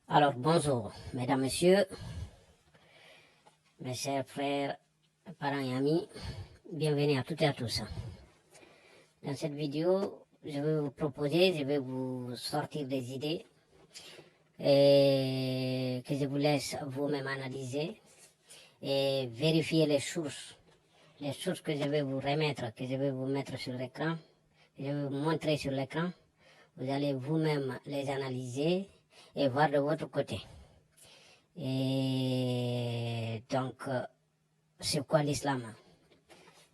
Alors, bonjour, mesdames, messieurs, mes chers frères, parents et amis, bienvenue à toutes et à tous. Dans cette vidéo, je vais vous proposer, je vais vous sortir des idées et que je vous laisse vous-même analyser et vérifier les sources que je vais vous remettre, que je vais vous mettre sur l'écran, que je vais vous montrer sur l'écran. Vous allez vous-même les analyser et voir de votre côté. Et donc, c'est quoi l'islam?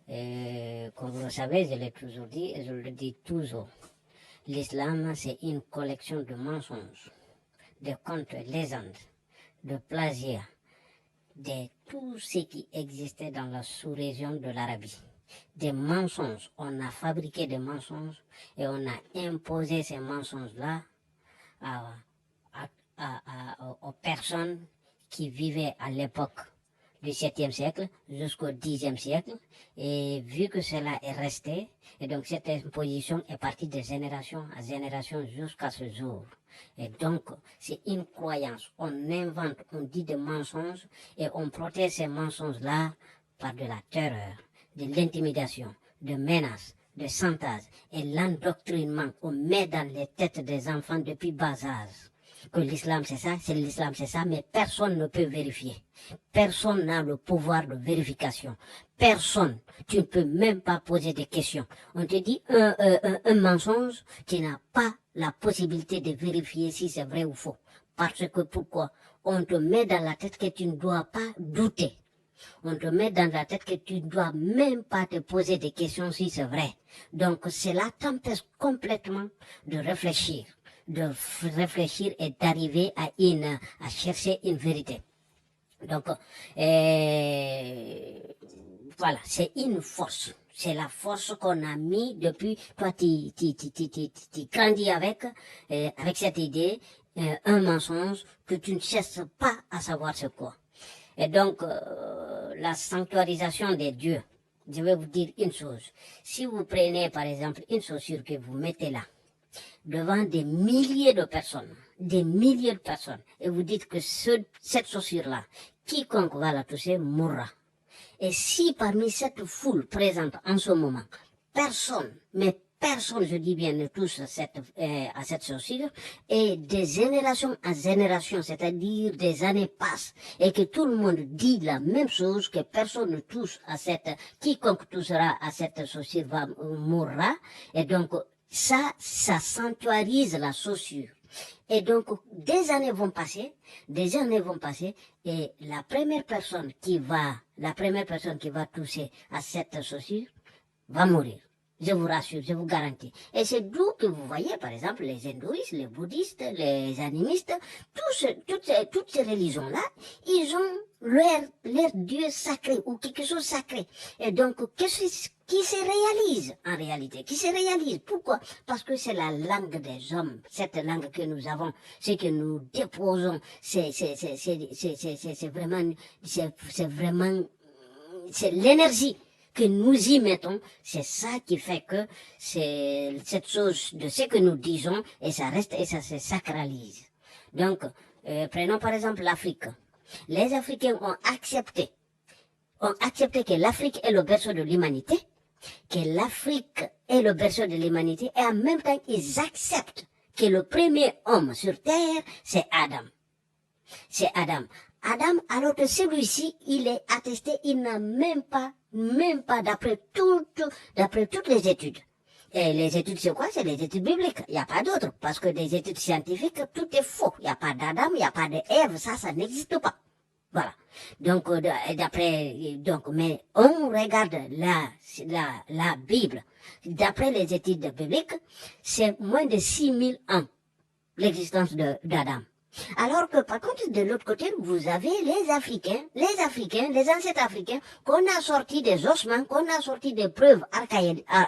Comme vous le savez, je l'ai toujours dit et je le dis toujours. L'islam, c'est une collection de mensonges, de contes, légendes, de plagiat, de tout ce qui existait dans la sous-région de l'Arabie. Des mensonges. On a fabriqué des mensonges et on a imposé ces mensonges-là aux personnes qui vivaient à l'époque du 7e siècle jusqu'au 10e siècle. Et vu que cela est resté, et donc cette imposition est partie de génération à génération jusqu'à ce jour. Et donc, c'est une croyance. On invente, on dit des mensonges et on protège ces mensonges-là par de la terreur, de l'intimidation, de menaces, de chantage et l'endoctrinement. On met dans les têtes des enfants depuis bas âge que l'islam c'est ça, mais personne ne peut vérifier. Personne n'a le pouvoir de vérification. Personne. Tu ne peux même pas poser des questions. On te dit un mensonge, tu n'as pas la possibilité de vérifier si c'est vrai ou faux. Parce que pourquoi? On te met dans la tête que tu ne dois pas douter. On te met dans la tête que tu ne dois même pas te poser des questions si c'est vrai. Donc cela t'empêche complètement de réfléchir et d'arriver à chercher une vérité. Donc, voilà, c'est une force. C'est la force qu'on a mis depuis, toi, tu grandis avec cette idée, un mensonge que tu ne cesses pas à savoir c'est quoi. Et donc, la sanctuarisation des dieux, je vais vous dire une chose. Si vous prenez, par exemple, une chaussure que vous mettez là, devant des milliers de personnes, et vous dites que cette chaussure-là, quiconque va la toucher mourra. Et si parmi cette foule présente en ce moment, personne, je dis bien, ne touche à cette chaussure, et de génération en génération, c'est-à-dire des années passent, et que tout le monde dit la même chose, que personne ne touche quiconque touchera à cette chaussure mourra, et donc, ça sanctuarise la chaussure. Et donc, des années vont passer, et la première personne qui va toucher à cette chaussure va mourir. Je vous rassure, je vous garantis. Et c'est d'où que vous voyez, par exemple, les hindouistes, les bouddhistes, les animistes, toutes ces religions-là, ils ont leur Dieu sacré ou quelque chose de sacré. Et donc, qui se réalise en réalité, Pourquoi? Parce que c'est la langue des hommes, cette langue que nous avons, ce que nous déposons, c'est l'énergie que nous y mettons, c'est ça qui fait que c'est cette chose de ce que nous disons et ça reste et ça se sacralise. Donc, prenons par exemple l'Afrique. Les Africains ont accepté que l'Afrique est le berceau de l'humanité, et en même temps ils acceptent que le premier homme sur terre, c'est Adam. Adam, alors que celui-ci, il est attesté, il n'a même pas, d'après toutes les études. Et les études, c'est quoi? C'est les études bibliques. Il n'y a pas d'autres. Parce que des études scientifiques, tout est faux. Il n'y a pas d'Adam, il n'y a pas d'Ève. Ça n'existe pas. Voilà. Donc, mais on regarde la Bible. D'après les études bibliques, c'est moins de 6000 ans, l'existence d'Adam. Alors que par contre, de l'autre côté, vous avez les Africains, les ancêtres africains, qu'on a sortis des ossements, qu'on a sortis des preuves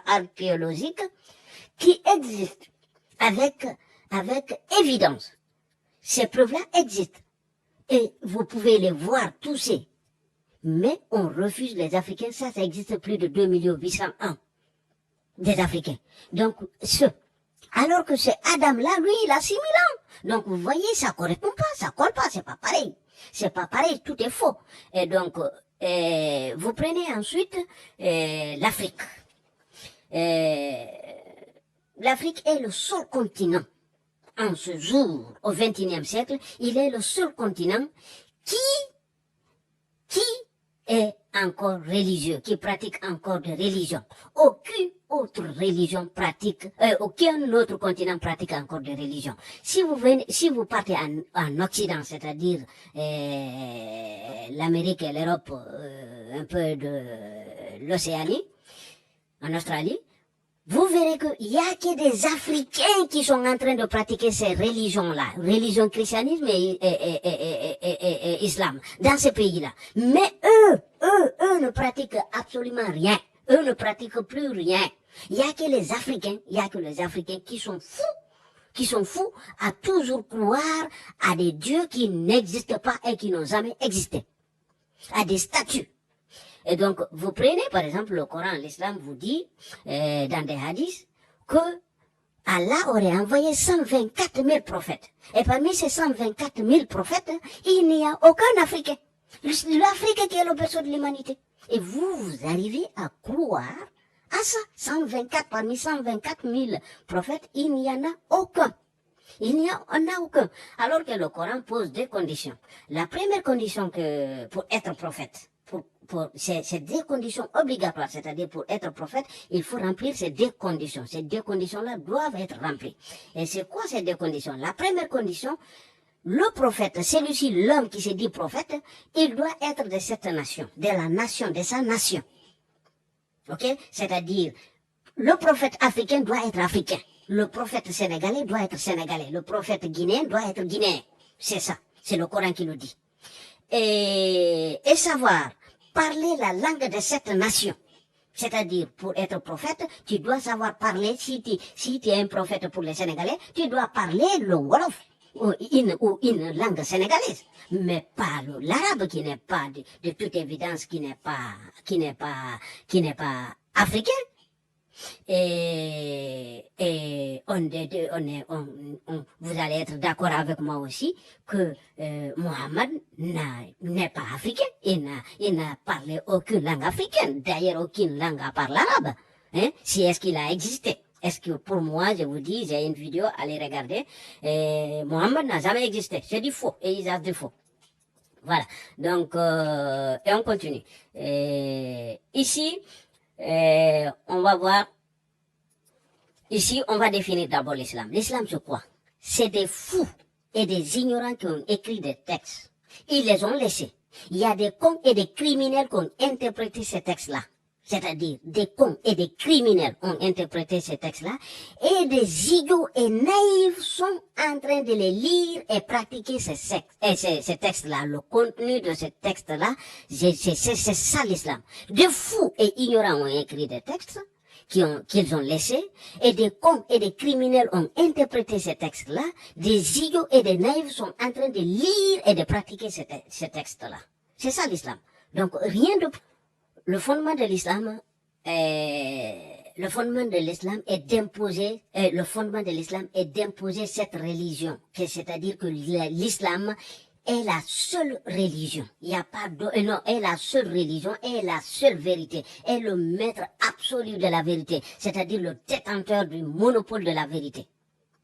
archéologiques qui existent avec évidence. Ces preuves-là existent. Et vous pouvez les voir tousser. Mais on refuse les Africains. Ça existe plus de 2 800 000 des Africains. Donc, alors que ce Adam-là, lui, il a 6 000 ans. Donc, vous voyez, ça correspond pas, ça colle pas, c'est pas pareil. C'est pas pareil, tout est faux. Et donc, vous prenez ensuite l'Afrique. L'Afrique est le seul continent, en ce jour, au XXIe siècle, il est le seul continent qui est encore religieux, qui pratique encore de religion. Aucune autre religion pratique, aucun autre continent pratique encore de religion. Si vous partez en Occident, c'est-à-dire l'Amérique et l'Europe, un peu de l'Océanie, en Australie, vous verrez qu'il y a que des Africains qui sont en train de pratiquer ces religions-là, religion, christianisme et islam, dans ces pays-là. Mais eux ne pratiquent absolument rien. Eux ne pratiquent plus rien. Il y a que les Africains qui sont fous à toujours croire à des dieux qui n'existent pas et qui n'ont jamais existé, à des statues. Et donc, vous prenez, par exemple, le Coran, l'islam vous dit, dans des hadiths, que Allah aurait envoyé 124 000 prophètes. Et parmi ces 124 000 prophètes, il n'y a aucun Africain. L'Afrique qui est le berceau de l'humanité. Et vous arrivez à croire à ça. 124, parmi 124 000 prophètes, il n'y en a aucun. Il n'y en a aucun. Alors que le Coran pose deux conditions. La première condition pour être prophète, c'est deux conditions obligatoires, c'est-à-dire pour être prophète, il faut remplir ces deux conditions. Ces deux conditions-là doivent être remplies. Et c'est quoi ces deux conditions? La première condition, le prophète, celui-ci, l'homme qui se dit prophète, il doit être de cette nation, de sa nation. Ok? C'est-à-dire, le prophète africain doit être africain. Le prophète sénégalais doit être sénégalais. Le prophète guinéen doit être guinéen. C'est ça. C'est le Coran qui le dit. Et savoir parler la langue de cette nation. C'est-à-dire, pour être prophète, tu dois savoir parler, si tu es un prophète pour les Sénégalais, tu dois parler le Wolof, ou une langue sénégalaise. Mais pas l'arabe qui n'est pas, de toute évidence, qui n'est pas africain. Et vous allez être d'accord avec moi aussi que Mohammed n'est pas africain. Il n'a parlé aucune langue africaine. D'ailleurs, aucune langue à part l'arabe. Hein? Si est-ce qu'il a existé. Est-ce que pour moi, je vous dis, j'ai une vidéo, allez regarder. Mohammed n'a jamais existé. C'est du faux. Et ils ont du faux. Voilà. Donc, et on continue. Ici, on va voir. Ici, on va définir d'abord l'islam. L'islam, c'est quoi? C'est des fous et des ignorants qui ont écrit des textes. Ils les ont laissés. Il y a des cons et des criminels qui ont interprété ces textes-là. C'est-à-dire, des cons et des criminels ont interprété ces textes-là, et des idiots et naïfs sont en train de les lire et pratiquer ces textes-là. Le contenu de ces textes-là, c'est ça l'islam. Des fous et ignorants ont écrit des textes qu'ils ont laissés, et des cons et des criminels ont interprété ces textes-là, des idiots et des naïfs sont en train de lire et de pratiquer ces textes-là. C'est ça l'islam. Donc, rien de... Le fondement de l'islam est d'imposer cette religion, c'est-à-dire que l'islam est la seule religion. Il n'y a pas d'autre, non, est la seule religion, est la seule vérité, est le maître absolu de la vérité, c'est-à-dire le détenteur du monopole de la vérité.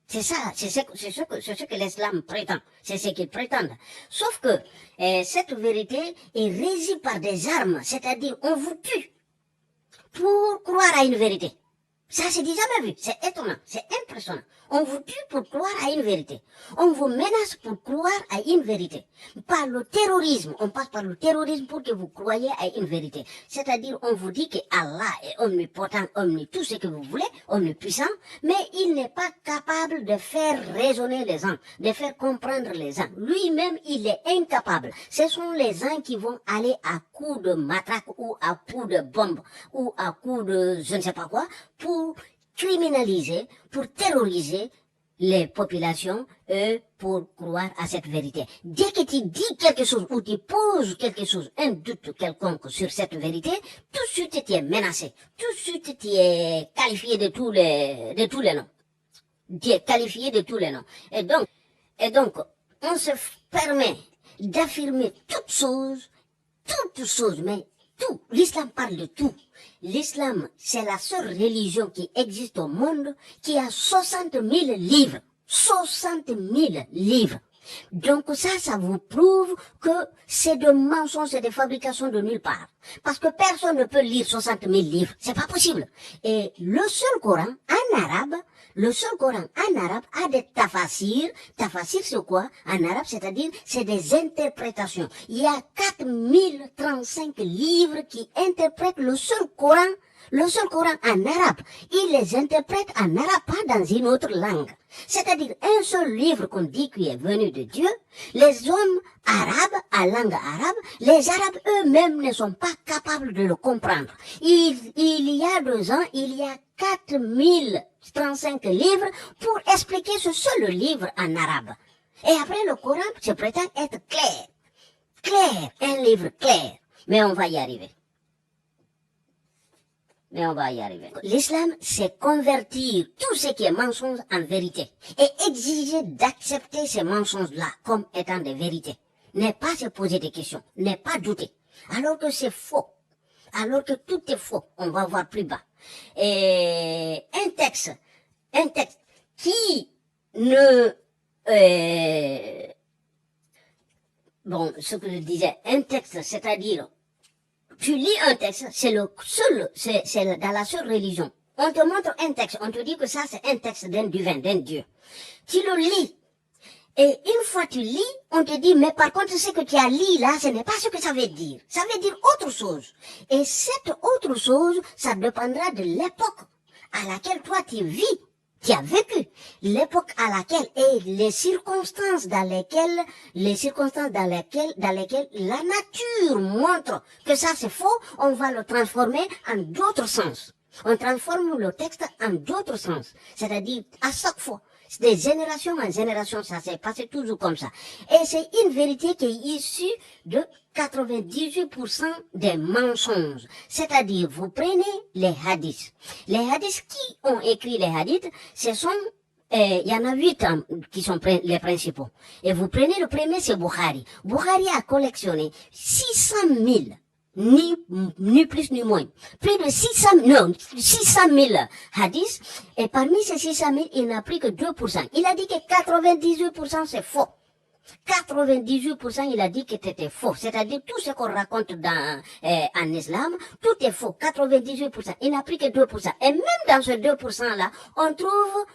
C'est ça, c'est ce que l'islam prétend, c'est ce qu'ils prétendent. Sauf que cette vérité est régie par des armes, c'est-à-dire on vous tue pour croire à une vérité. Ça, c'est jamais vu. C'est étonnant. C'est impressionnant. On vous tue pour croire à une vérité. On vous menace pour croire à une vérité. Par le terrorisme. On passe par le terrorisme pour que vous croyiez à une vérité. C'est-à-dire, on vous dit que Allah est omnipotent, tout ce que vous voulez, omnipuissant, mais il n'est pas capable de faire raisonner les gens, de faire comprendre les gens. Lui-même, il est incapable. Ce sont les gens qui vont aller à coups de matraque ou à coups de bombe ou à coups de je ne sais pas quoi pour criminaliser, pour terroriser les populations, pour croire à cette vérité. Dès que tu dis quelque chose ou tu poses quelque chose, un doute quelconque sur cette vérité, tout de suite tu es menacé. Tout de suite tu es qualifié de tous les noms. Tu es qualifié de tous les noms. Et donc, on se permet d'affirmer toutes choses, mais tout. L'islam parle de tout. L'islam, c'est la seule religion qui existe au monde qui a 60 000 livres. 60 000 livres. Donc ça vous prouve que c'est de mensonges, c'est des fabrications de nulle part. Parce que personne ne peut lire 60 000 livres. C'est pas possible. Et le seul Coran en arabe a des tafasirs. Tafasirs, c'est quoi? En arabe, c'est-à-dire, c'est des interprétations. Il y a 4035 livres qui interprètent le seul Coran en arabe. Ils les interprètent en arabe, pas dans une autre langue. C'est-à-dire, un seul livre qu'on dit qui est venu de Dieu, les hommes arabes, à langue arabe, les arabes eux-mêmes ne sont pas capables de le comprendre. Il y a 2 ans, il y a 4035 livres pour expliquer ce seul livre en arabe. Et après, le Coran se prétend être clair, un livre clair. Mais on va y arriver. L'islam, c'est convertir tout ce qui est mensonge en vérité et exiger d'accepter ces mensonges-là comme étant des vérités. Ne pas se poser des questions, ne pas douter. Alors que c'est faux, alors que tout est faux, on va voir plus bas. Et un texte qui ne... ce que je disais, un texte, c'est-à-dire... Tu lis un texte, c'est dans la seule religion. On te montre un texte, on te dit que ça c'est un texte d'un divin, d'un Dieu. Tu le lis. Et une fois tu lis, on te dit, mais par contre ce que tu as lu là, ce n'est pas ce que ça veut dire. Ça veut dire autre chose. Et cette autre chose, ça dépendra de l'époque à laquelle toi tu vis. Tu as vécu l'époque à laquelle et les circonstances dans lesquelles la nature montre que ça c'est faux, on va le transformer en d'autres sens. On transforme le texte en d'autres sens. C'est-à-dire, à chaque fois, de génération en génération, ça s'est passé toujours comme ça. Et c'est une vérité qui est issue de 98% des mensonges. C'est-à-dire, vous prenez les hadiths. Les hadiths, qui ont écrit les hadiths, ce sont, il y en a 8 qui sont les principaux. Et vous prenez le premier, c'est Bukhari. Bukhari a collectionné 600 000, ni plus ni moins. Plus de 600 000 hadiths. Et parmi ces 600 000, il n'a pris que 2%. Il a dit que 98% c'est faux. 98%, il a dit que c'était faux. C'est-à-dire, tout ce qu'on raconte en islam, tout est faux. 98%. Il n'a pris que 2%. Et même dans ce 2%-là, on trouve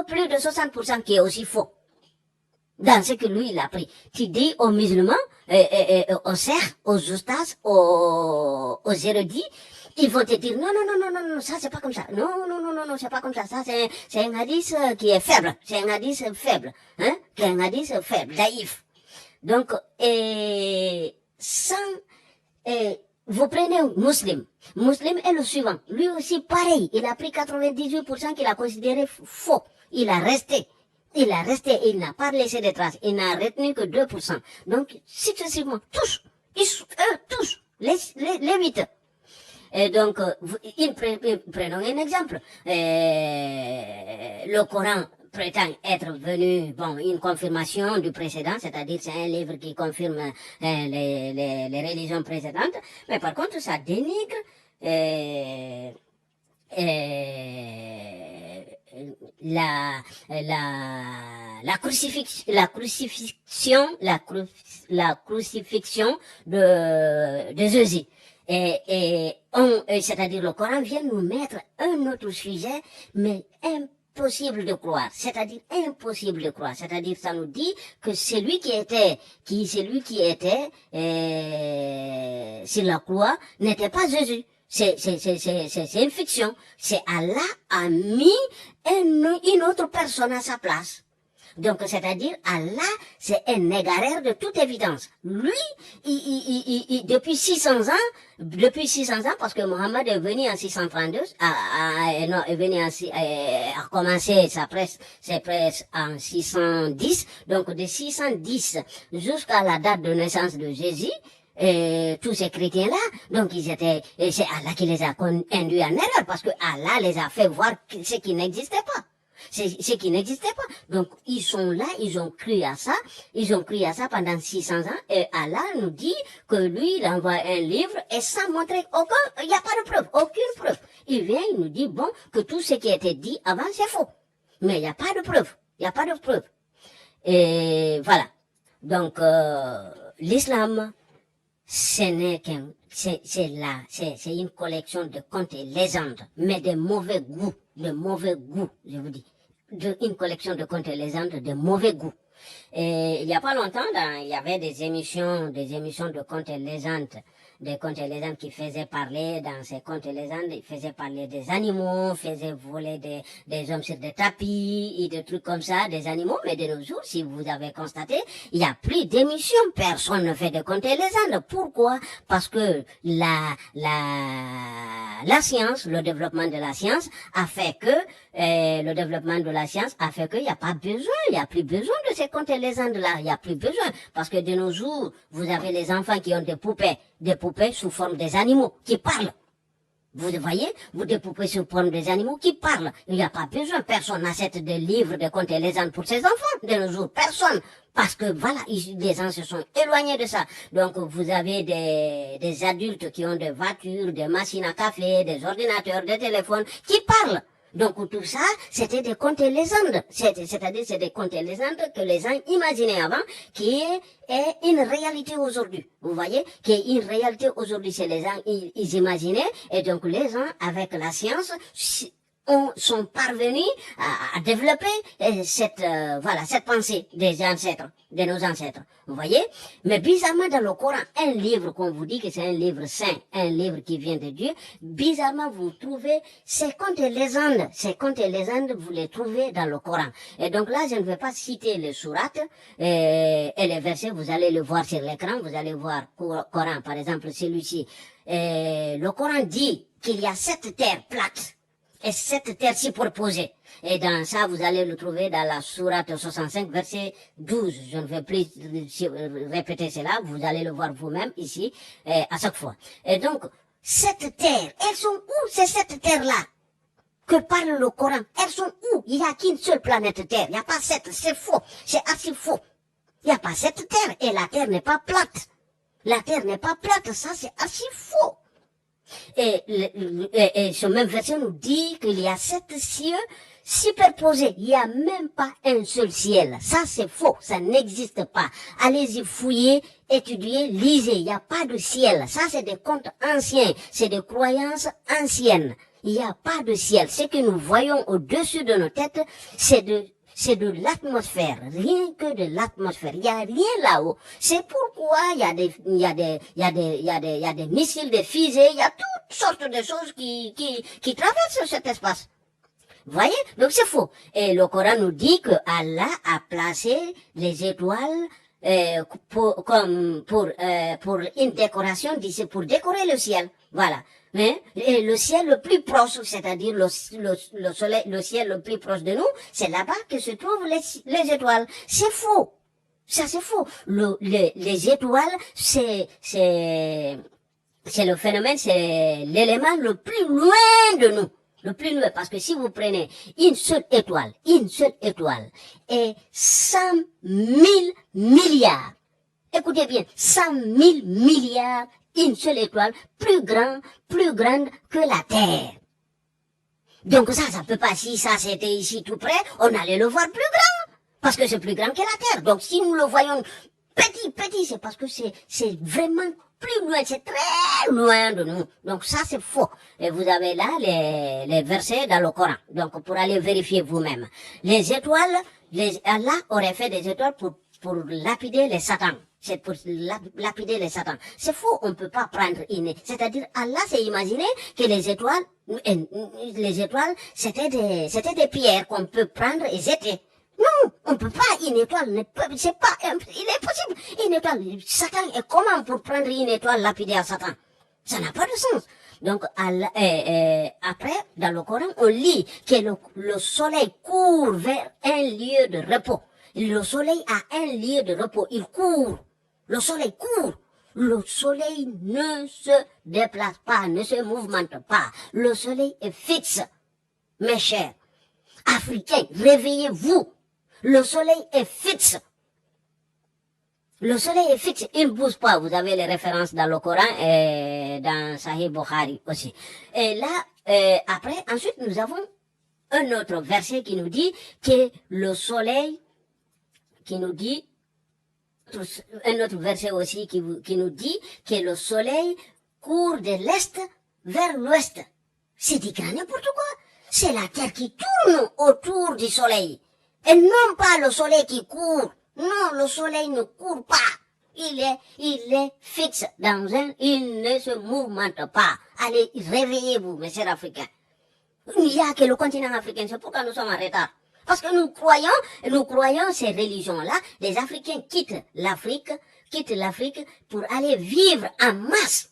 plus de 60% qui est aussi faux. Dans ce que lui, il a pris. Tu dis aux musulmans, aux serfs, aux ustas, aux érudits, ils vont te dire, non, ça c'est pas comme ça. Non, c'est pas comme ça. Ça c'est un hadith qui est faible. C'est un hadith faible. C'est un hadith faible, naïf. Donc, vous prenez un musulman. Musulman est le suivant. Lui aussi, pareil. Il a pris 98% qu'il a considéré faux. Il a resté, il n'a pas laissé de traces. Il n'a retenu que 2%. Donc, successivement, tous, les 8. Et donc, prenons un exemple. Le Coran prétend être venu, une confirmation du précédent, c'est-à-dire c'est un livre qui confirme les religions précédentes, mais par contre, ça dénigre la crucifixion de Jésus. C'est-à-dire le Coran vient nous mettre un autre sujet, mais impossible de croire. C'est-à-dire impossible de croire. C'est-à-dire ça nous dit que celui qui était sur la croix n'était pas Jésus. C'est une fiction. C'est Allah a mis une autre personne à sa place. Donc, c'est-à-dire, Allah, c'est un égareur de toute évidence. Lui, depuis 600 ans, parce que Mohammed est venu en 632, non, est venu a commencé ses presses en 610, donc de 610 jusqu'à la date de naissance de Jésus, tous ces chrétiens-là, donc c'est Allah qui les a induits en erreur, parce que Allah les a fait voir ce qui n'existait pas. Ce qui n'existait pas. Donc, ils sont là, ils ont cru à ça pendant 600 ans, et Allah nous dit que lui, il envoie un livre, et sans montrer il n'y a pas de preuve, aucune preuve. Il vient, il nous dit, bon, que tout ce qui a été dit avant, c'est faux. Mais il n'y a pas de preuve. Et voilà. Donc, l'islam, c'est une collection de contes et légendes, mais de mauvais goût, je vous dis. Une collection de contes et légendes de mauvais goût. Et il y a pas longtemps, il y avait des émissions de contes et légendes, des contes et légendes qui faisaient parler, dans ces contes et légendes, ils faisaient parler des animaux, faisaient voler des hommes sur des tapis, et des trucs comme ça, des animaux, mais de nos jours, si vous avez constaté, il y a plus d'émissions, personne ne fait de contes et légendes. Pourquoi? Parce que la science, le développement de la science a fait que, il n'y a pas besoin, il n'y a plus besoin de ces contes et légendes là, il n'y a plus besoin, parce que de nos jours, vous avez les enfants qui ont des poupées sous forme des animaux, qui parlent. Vous voyez, des poupées sous forme des animaux qui parlent. Il n'y a pas besoin, personne n'achète des livres de contes et légendes pour ses enfants, de nos jours, personne. Parce que voilà, les gens se sont éloignés de ça. Donc vous avez des adultes qui ont des voitures, des machines à café, des ordinateurs, des téléphones, qui parlent. Donc tout ça, c'était des contes et légendes. C'est-à-dire, c'est des contes et légendes que les gens imaginaient avant, qui est une réalité aujourd'hui. Vous voyez, qui est une réalité aujourd'hui. C'est les gens, ils imaginaient, et donc les gens, avec la science, sont parvenus à développer cette pensée de nos ancêtres. Vous voyez? Mais bizarrement, dans le Coran, un livre qu'on vous dit que c'est un livre saint, un livre qui vient de Dieu, bizarrement, vous trouvez ces contes et légendes, vous les trouvez dans le Coran. Et donc là, je ne vais pas citer les sourates et les versets, vous allez le voir sur l'écran, vous allez voir Coran, par exemple, celui-ci. Le Coran dit qu'il y a 7 terres plates et 7 terres superposées. Et dans ça, vous allez le trouver dans la sourate 65, verset 12. Je ne vais plus répéter cela, vous allez le voir vous-même ici, à chaque fois. Et donc, 7 terres, elles sont où ces 7 terres-là que parle le Coran? Elles sont où? Il n'y a qu'une seule planète Terre, il n'y a pas 7, c'est faux, c'est archi faux. Il n'y a pas 7 terres, et la Terre n'est pas plate. La Terre n'est pas plate, ça c'est archi faux. Et ce même verset nous dit qu'il y a 7 cieux superposés. Il n'y a même pas un seul ciel. Ça, c'est faux. Ça n'existe pas. Allez-y fouiller, étudier, lisez. Il n'y a pas de ciel. Ça, c'est des contes anciens. C'est des croyances anciennes. Il n'y a pas de ciel. Ce que nous voyons au-dessus de nos têtes, c'est de l'atmosphère, rien que de l'atmosphère. Il n'y a rien là-haut. C'est pourquoi il y a des missiles, des fusées, il y a toutes sortes de choses qui traversent cet espace. Vous voyez? Donc c'est faux. Et le Coran nous dit que Allah a placé les étoiles pour une décoration, pour décorer le ciel. Voilà. Mais le ciel le plus proche, c'est-à-dire le soleil, le ciel le plus proche de nous, c'est là-bas que se trouvent les étoiles. C'est faux. Ça, c'est faux. Les étoiles, c'est le phénomène, c'est l'élément le plus loin de nous. Le plus loin, parce que si vous prenez une seule étoile, et 100 000 milliards, écoutez bien, 100 000 milliards, une seule étoile, plus grande que la Terre. Donc ça peut pas, si ça c'était ici tout près, on allait le voir plus grand, parce que c'est plus grand que la Terre. Donc si nous le voyons petit, c'est parce que c'est vraiment plus loin, c'est très loin de nous. Donc ça c'est faux. Et vous avez là les versets dans le Coran. Donc pour aller vérifier vous-même. Les étoiles, Allah aurait fait des étoiles pour lapider les satans. C'est pour lapider les satans. C'est faux, on peut pas prendre c'est-à-dire Allah s'est imaginé que les étoiles, c'était des pierres qu'on peut prendre et jeter. Non, on peut pas, une étoile ne peut, c'est pas, il est possible. Une étoile, Satan est comment pour prendre une étoile lapidée à Satan? Ça n'a pas de sens. Donc, après, dans le Coran, on lit que le soleil court vers un lieu de repos. Le soleil a un lieu de repos, il court. Le soleil court. Le soleil ne se déplace pas, ne se mouvemente pas. Le soleil est fixe. Mes chers Africains, réveillez-vous. Le soleil est fixe. Le soleil est fixe, il ne bouge pas. Vous avez les références dans le Coran et dans Sahih Bukhari aussi. Et là, après, ensuite, nous avons un autre verset qui nous dit que le soleil, qui nous dit, un autre verset aussi qui nous dit que le soleil court de l'est vers l'ouest. C'est du grand n'importe quoi. C'est la terre qui tourne autour du soleil. Et non pas le soleil qui court. Non, le soleil ne court pas. Il est fixe il ne se mouvemente pas. Allez, réveillez-vous, mes chers Africains. Il n'y a que le continent africain, c'est pourquoi nous sommes en retard. Parce que nous croyons ces religions-là, les Africains quittent l'Afrique pour aller vivre en masse.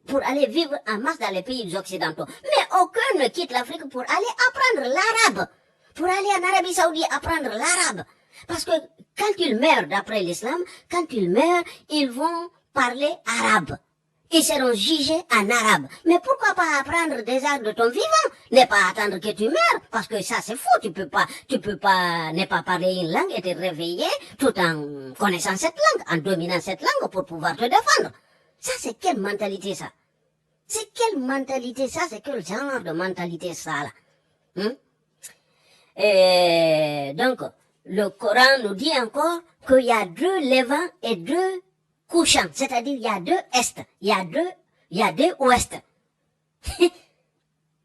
Dans les pays occidentaux. Mais aucun ne quitte l'Afrique pour aller apprendre l'arabe. Pour aller en Arabie Saoudite apprendre l'arabe. Parce que quand ils meurent, d'après l'islam, ils vont parler arabe. Ils seront jugés en arabe. Mais pourquoi pas apprendre des arts de ton vivant? Ne pas attendre que tu meurs, parce que ça c'est faux. Tu peux pas ne pas parler une langue et te réveiller tout en connaissant cette langue, en dominant cette langue pour pouvoir te défendre. Ça c'est quelle mentalité ça? C'est quelle mentalité ça? C'est quel genre de mentalité ça là? Et donc, le Coran nous dit encore qu'il y a 2 levants et 2 couchants. C'est-à-dire, il y a 2 est, il y a 2 ouest.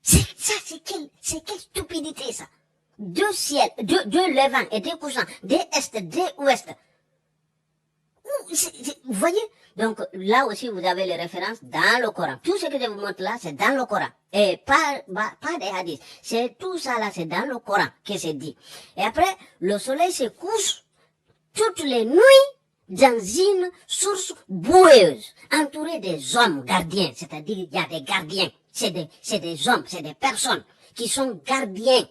C'est quelle stupidité, ça? 2 ciels, 2 levants et 2 couchants, 2 est, 2 ouest. Vous voyez? Donc, là aussi, vous avez les références dans le Coran. Tout ce que je vous montre là, c'est dans le Coran. Et pas des hadiths. C'est tout ça là, c'est dans le Coran que c'est dit. Et après, le soleil se couche toutes les nuits dans une source boueuse, entourée des hommes gardiens. C'est-à-dire, il y a des gardiens. C'est des hommes, c'est des personnes qui sont gardiens.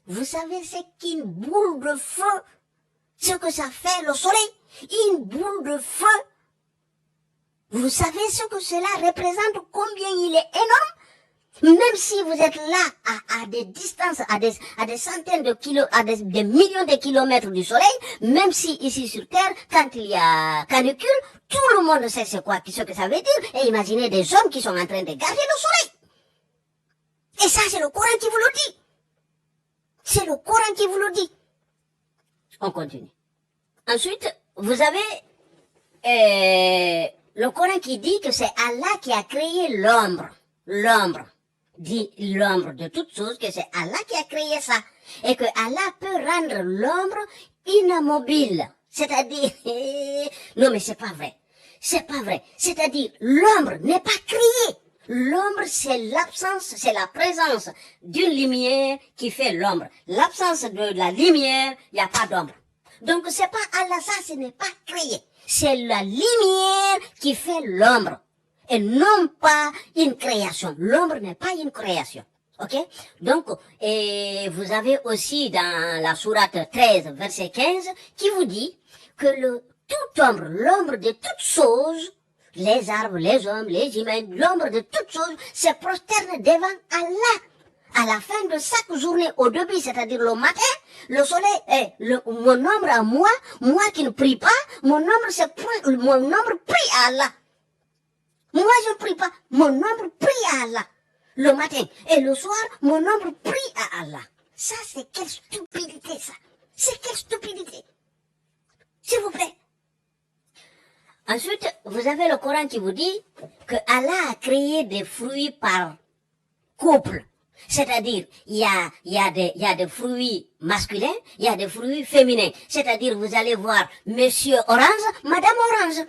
Vous savez, c'est qu'une boule de feu. Ce que ça fait, le soleil. Une boule de feu. Vous savez ce que cela représente, combien il est énorme? Même si vous êtes là à des distances, à des centaines de des millions de kilomètres du soleil, même si ici sur Terre, quand il y a canicule, tout le monde sait ce que ça veut dire. Et imaginez des hommes qui sont en train de garder le soleil. Et ça, c'est le Coran qui vous le dit. C'est le Coran qui vous le dit. On continue. Ensuite, vous avez le Coran qui dit que c'est Allah qui a créé l'ombre. L'ombre. Dit l'ombre de toutes choses, que c'est Allah qui a créé ça. Et que Allah peut rendre l'ombre immobile. C'est-à-dire, non mais c'est pas vrai. C'est pas vrai. C'est-à-dire, l'ombre n'est pas créée. L'ombre, c'est l'absence, c'est la présence d'une lumière qui fait l'ombre. L'absence de la lumière, il n'y a pas d'ombre. Donc c'est pas Allah, ça, ce n'est pas créé. C'est la lumière qui fait l'ombre. Et non pas une création. L'ombre n'est pas une création. Ok? Donc, et vous avez aussi dans la sourate 13, verset 15, qui vous dit que toute ombre, l'ombre de toutes choses, les arbres, les hommes, les humains, l'ombre de toutes choses se prosterne devant Allah. À la fin de chaque journée, au début, c'est-à-dire le matin, le soleil mon ombre à moi qui ne prie pas, mon ombre prie à Allah. Moi, je ne prie pas, mon ombre prie à Allah. Le matin et le soir, mon ombre prie à Allah. Ça, c'est quelle stupidité, ça. C'est quelle stupidité. S'il vous plaît. Ensuite, vous avez le Coran qui vous dit que Allah a créé des fruits par couple. C'est-à-dire, il y a des fruits masculins, il y a des fruits féminins. C'est-à-dire, vous allez voir Monsieur Orange, Madame Orange.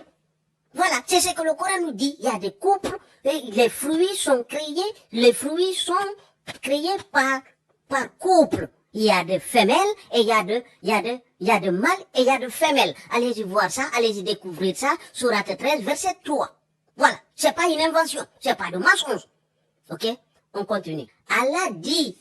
Voilà, c'est ce que le Coran nous dit. Il y a des couples, et les fruits sont créés par couple. Il y a de femelles et il y a de mâles et il y a de femelles. Allez-y voir ça, allez-y découvrir ça, Sourate 13, verset 3. Voilà. C'est pas une invention, c'est pas de mensonge. Ok? On continue. Allah dit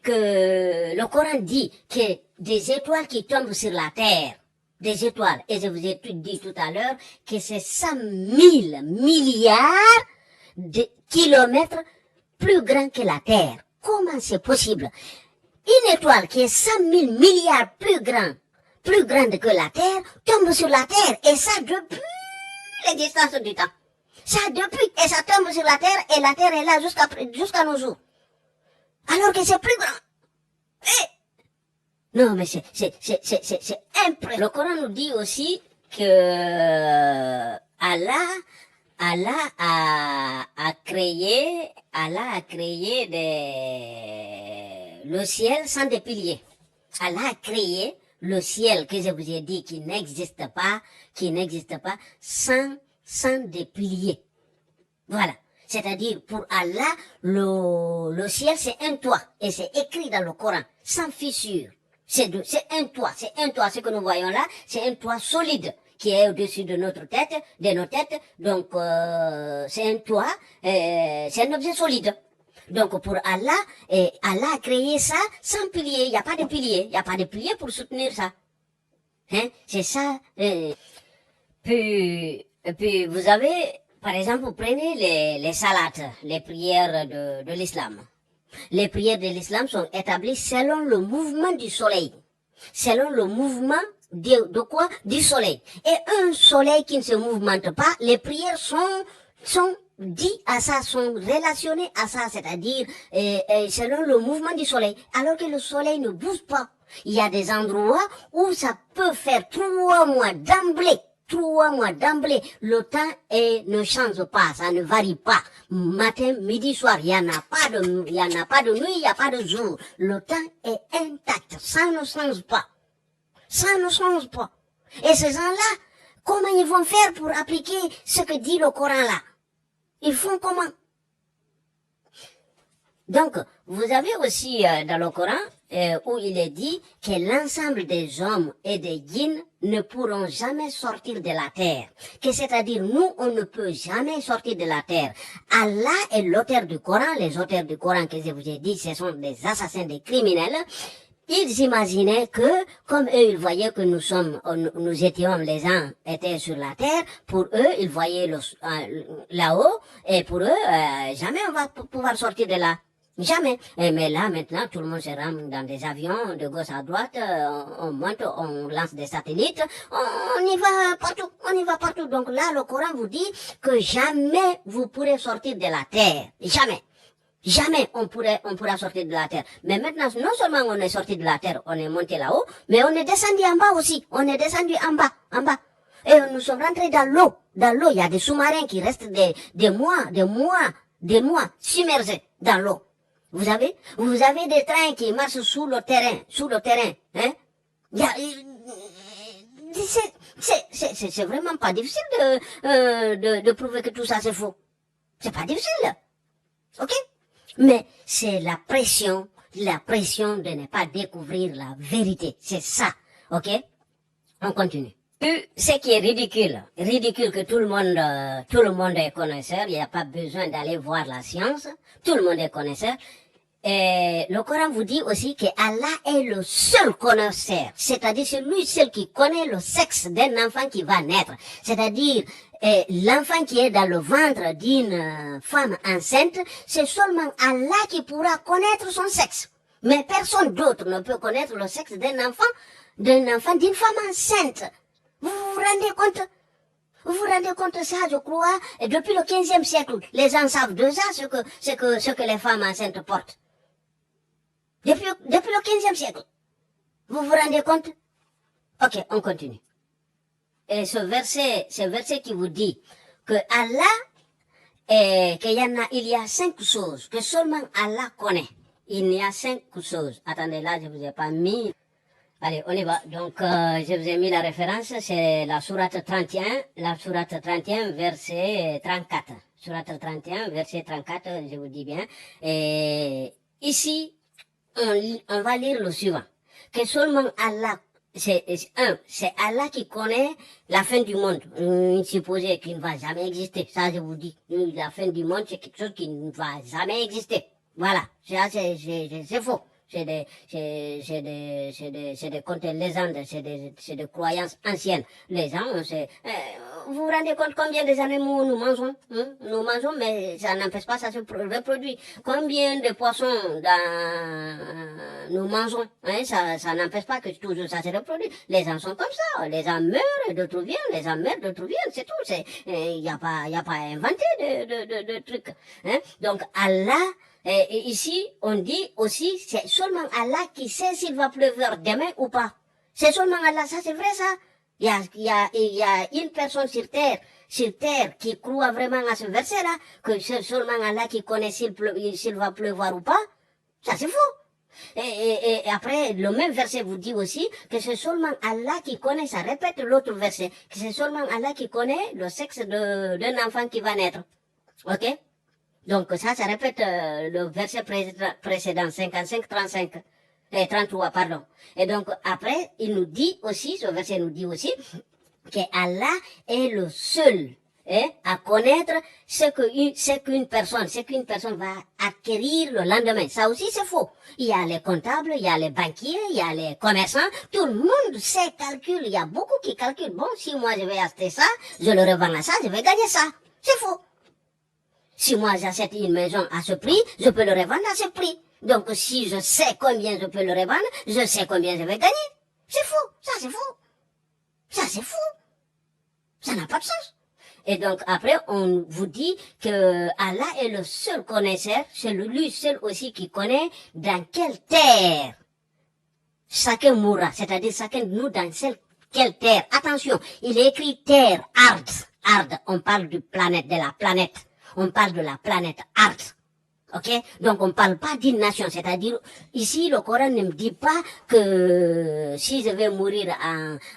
que, le Coran dit que des étoiles qui tombent sur la terre, des étoiles, et je vous ai dit tout à l'heure que c'est 100 000 milliards de kilomètres plus grand que la Terre. Comment c'est possible? Une étoile qui est 100 000 milliards plus grande que la Terre, tombe sur la Terre, et ça depuis les distances du temps. Ça depuis, et ça tombe sur la Terre, et la Terre est là jusqu'à nos jours. Alors que c'est plus grand. Non, mais c'est impressionnant. Le Coran nous dit aussi que Allah a créé le ciel sans des piliers. Allah a créé le ciel que je vous ai dit qui n'existe pas sans des piliers. Voilà. C'est-à-dire, pour Allah, le ciel c'est un toit. Et c'est écrit dans le Coran, sans fissure. C'est un toit. Ce que nous voyons là, c'est un toit solide qui est au-dessus de nos têtes. Donc, c'est un toit, c'est un objet solide. Donc, pour Allah, Allah a créé ça sans pilier. Il n'y a pas de pilier. Il n'y a pas de pilier pour soutenir ça. Hein? C'est ça. Puis, vous avez, par exemple, vous prenez les salats, les prières de l'islam. Les prières de l'islam sont établies selon le mouvement du soleil. Selon le mouvement de quoi? Du soleil. Et un soleil qui ne se mouvemente pas, les prières sont dites à ça, sont relationnées à ça, c'est-à-dire selon le mouvement du soleil. Alors que le soleil ne bouge pas. Il y a des endroits où ça peut faire 3 mois d'emblée. 3 mois d'emblée, le temps ne change pas, ça ne varie pas. Matin, midi, soir, il y en a pas de nuit, il n'y a pas de jour. Le temps est intact, ça ne change pas. Ça ne change pas. Et ces gens-là, comment ils vont faire pour appliquer ce que dit le Coran là? Ils font comment? Donc, vous avez aussi dans le Coran où il est dit que l'ensemble des hommes et des djinns ne pourront jamais sortir de la terre. Que c'est-à-dire, nous, on ne peut jamais sortir de la terre. Allah est l'auteur du Coran. Les auteurs du Coran que je vous ai dit, ce sont des assassins, des criminels. Ils imaginaient que, comme eux, ils voyaient que nous étions, les gens étaient sur la terre, pour eux, ils voyaient là-haut, et pour eux, jamais on va pouvoir sortir de là. Jamais. Mais là, maintenant, tout le monde se rame dans des avions, de gauche à droite, on monte, on lance des satellites, on y va partout. Donc là, le Coran vous dit que jamais vous pourrez sortir de la terre. Jamais on pourra sortir de la terre. Mais maintenant, non seulement on est sorti de la terre, on est monté là-haut, mais on est descendu en bas aussi. On est descendu en bas. Et nous sommes rentrés dans l'eau. Dans l'eau, il y a des sous-marins qui restent des mois submergés dans l'eau. Vous avez des trains qui marchent sous le terrain, hein? C'est vraiment pas difficile de prouver que tout ça c'est faux. C'est pas difficile. Ok? Mais c'est la pression de ne pas découvrir la vérité. C'est ça. Ok? On continue. Ce qui est ridicule que tout le monde est connaisseur, il n'y a pas besoin d'aller voir la science, tout le monde est connaisseur. Et le Coran vous dit aussi que Allah est le seul connaisseur, c'est-à-dire c'est lui seul qui connaît le sexe d'un enfant qui va naître, c'est-à-dire l'enfant qui est dans le ventre d'une femme enceinte, c'est seulement Allah qui pourra connaître son sexe. Mais personne d'autre ne peut connaître le sexe d'un enfant, d'une femme enceinte. Vous vous rendez compte? Vous vous rendez compte de ça, je crois, et depuis le 15e siècle, les gens savent déjà ce que les femmes enceintes portent. Depuis le 15e siècle. Vous vous rendez compte? Ok, on continue. Et ce verset qui vous dit que Allah, il y a 5 choses que seulement Allah connaît. Il y a 5 choses. Attendez, là, je vous ai pas mis. Allez, on y va. Donc, je vous ai mis la référence, c'est la sourate 31, verset 34. Sourate 31, verset 34, je vous dis bien. Et ici, on va lire le suivant. Que seulement Allah, c'est Allah qui connaît la fin du monde. Supposé qu'il ne va jamais exister. Ça, je vous dis. La fin du monde, c'est quelque chose qui ne va jamais exister. Voilà. C'est faux. C'est des contes légendes, c'est des croyances anciennes. Les gens, vous vous rendez compte combien des animaux nous mangeons, hein? Nous mangeons, mais ça n'empêche pas, ça se reproduit. Combien de poissons nous mangeons, hein? Ça n'empêche pas que toujours ça se reproduit. Les gens sont comme ça. Les gens meurent, d'autres viennent, les gens meurent, d'autres viennent, c'est tout. Il y a pas à inventer de trucs, hein? Donc, Allah, et ici, on dit aussi, c'est seulement Allah qui sait s'il va pleuvoir demain ou pas. C'est seulement Allah, ça c'est vrai ça. Il y a une personne sur terre qui croit vraiment à ce verset-là, que c'est seulement Allah qui connaît s'il va pleuvoir ou pas. Ça c'est faux. Et après, le même verset vous dit aussi que c'est seulement Allah qui connaît, ça répète l'autre verset, que c'est seulement Allah qui connaît le sexe d'un enfant qui va naître. Ok? Donc ça répète le verset précédent, 55, 35, 33, pardon. Et donc après, il nous dit aussi, ce verset nous dit aussi, que Allah est le seul à connaître ce qu'une personne va acquérir le lendemain. Ça aussi c'est faux. Il y a les comptables, il y a les banquiers, il y a les commerçants, tout le monde sait calcule, il y a beaucoup qui calculent. Bon, si moi je vais acheter ça, je le revends à ça, je vais gagner ça. C'est faux. Si moi j'achète une maison à ce prix, je peux le revendre à ce prix. Donc si je sais combien je peux le revendre, je sais combien je vais gagner. C'est faux, ça c'est faux. Ça c'est fou. Ça n'a pas de sens. Et donc après on vous dit que Allah est le seul connaisseur, c'est lui seul aussi qui connaît dans quelle terre chacun mourra, c'est-à-dire chacun de nous dans quelle terre. Attention, il est écrit terre, ard, on parle de la planète. On parle de la planète Ard. Ok? Donc on parle pas d'une nation. C'est-à-dire, ici, le Coran ne me dit pas que si je vais mourir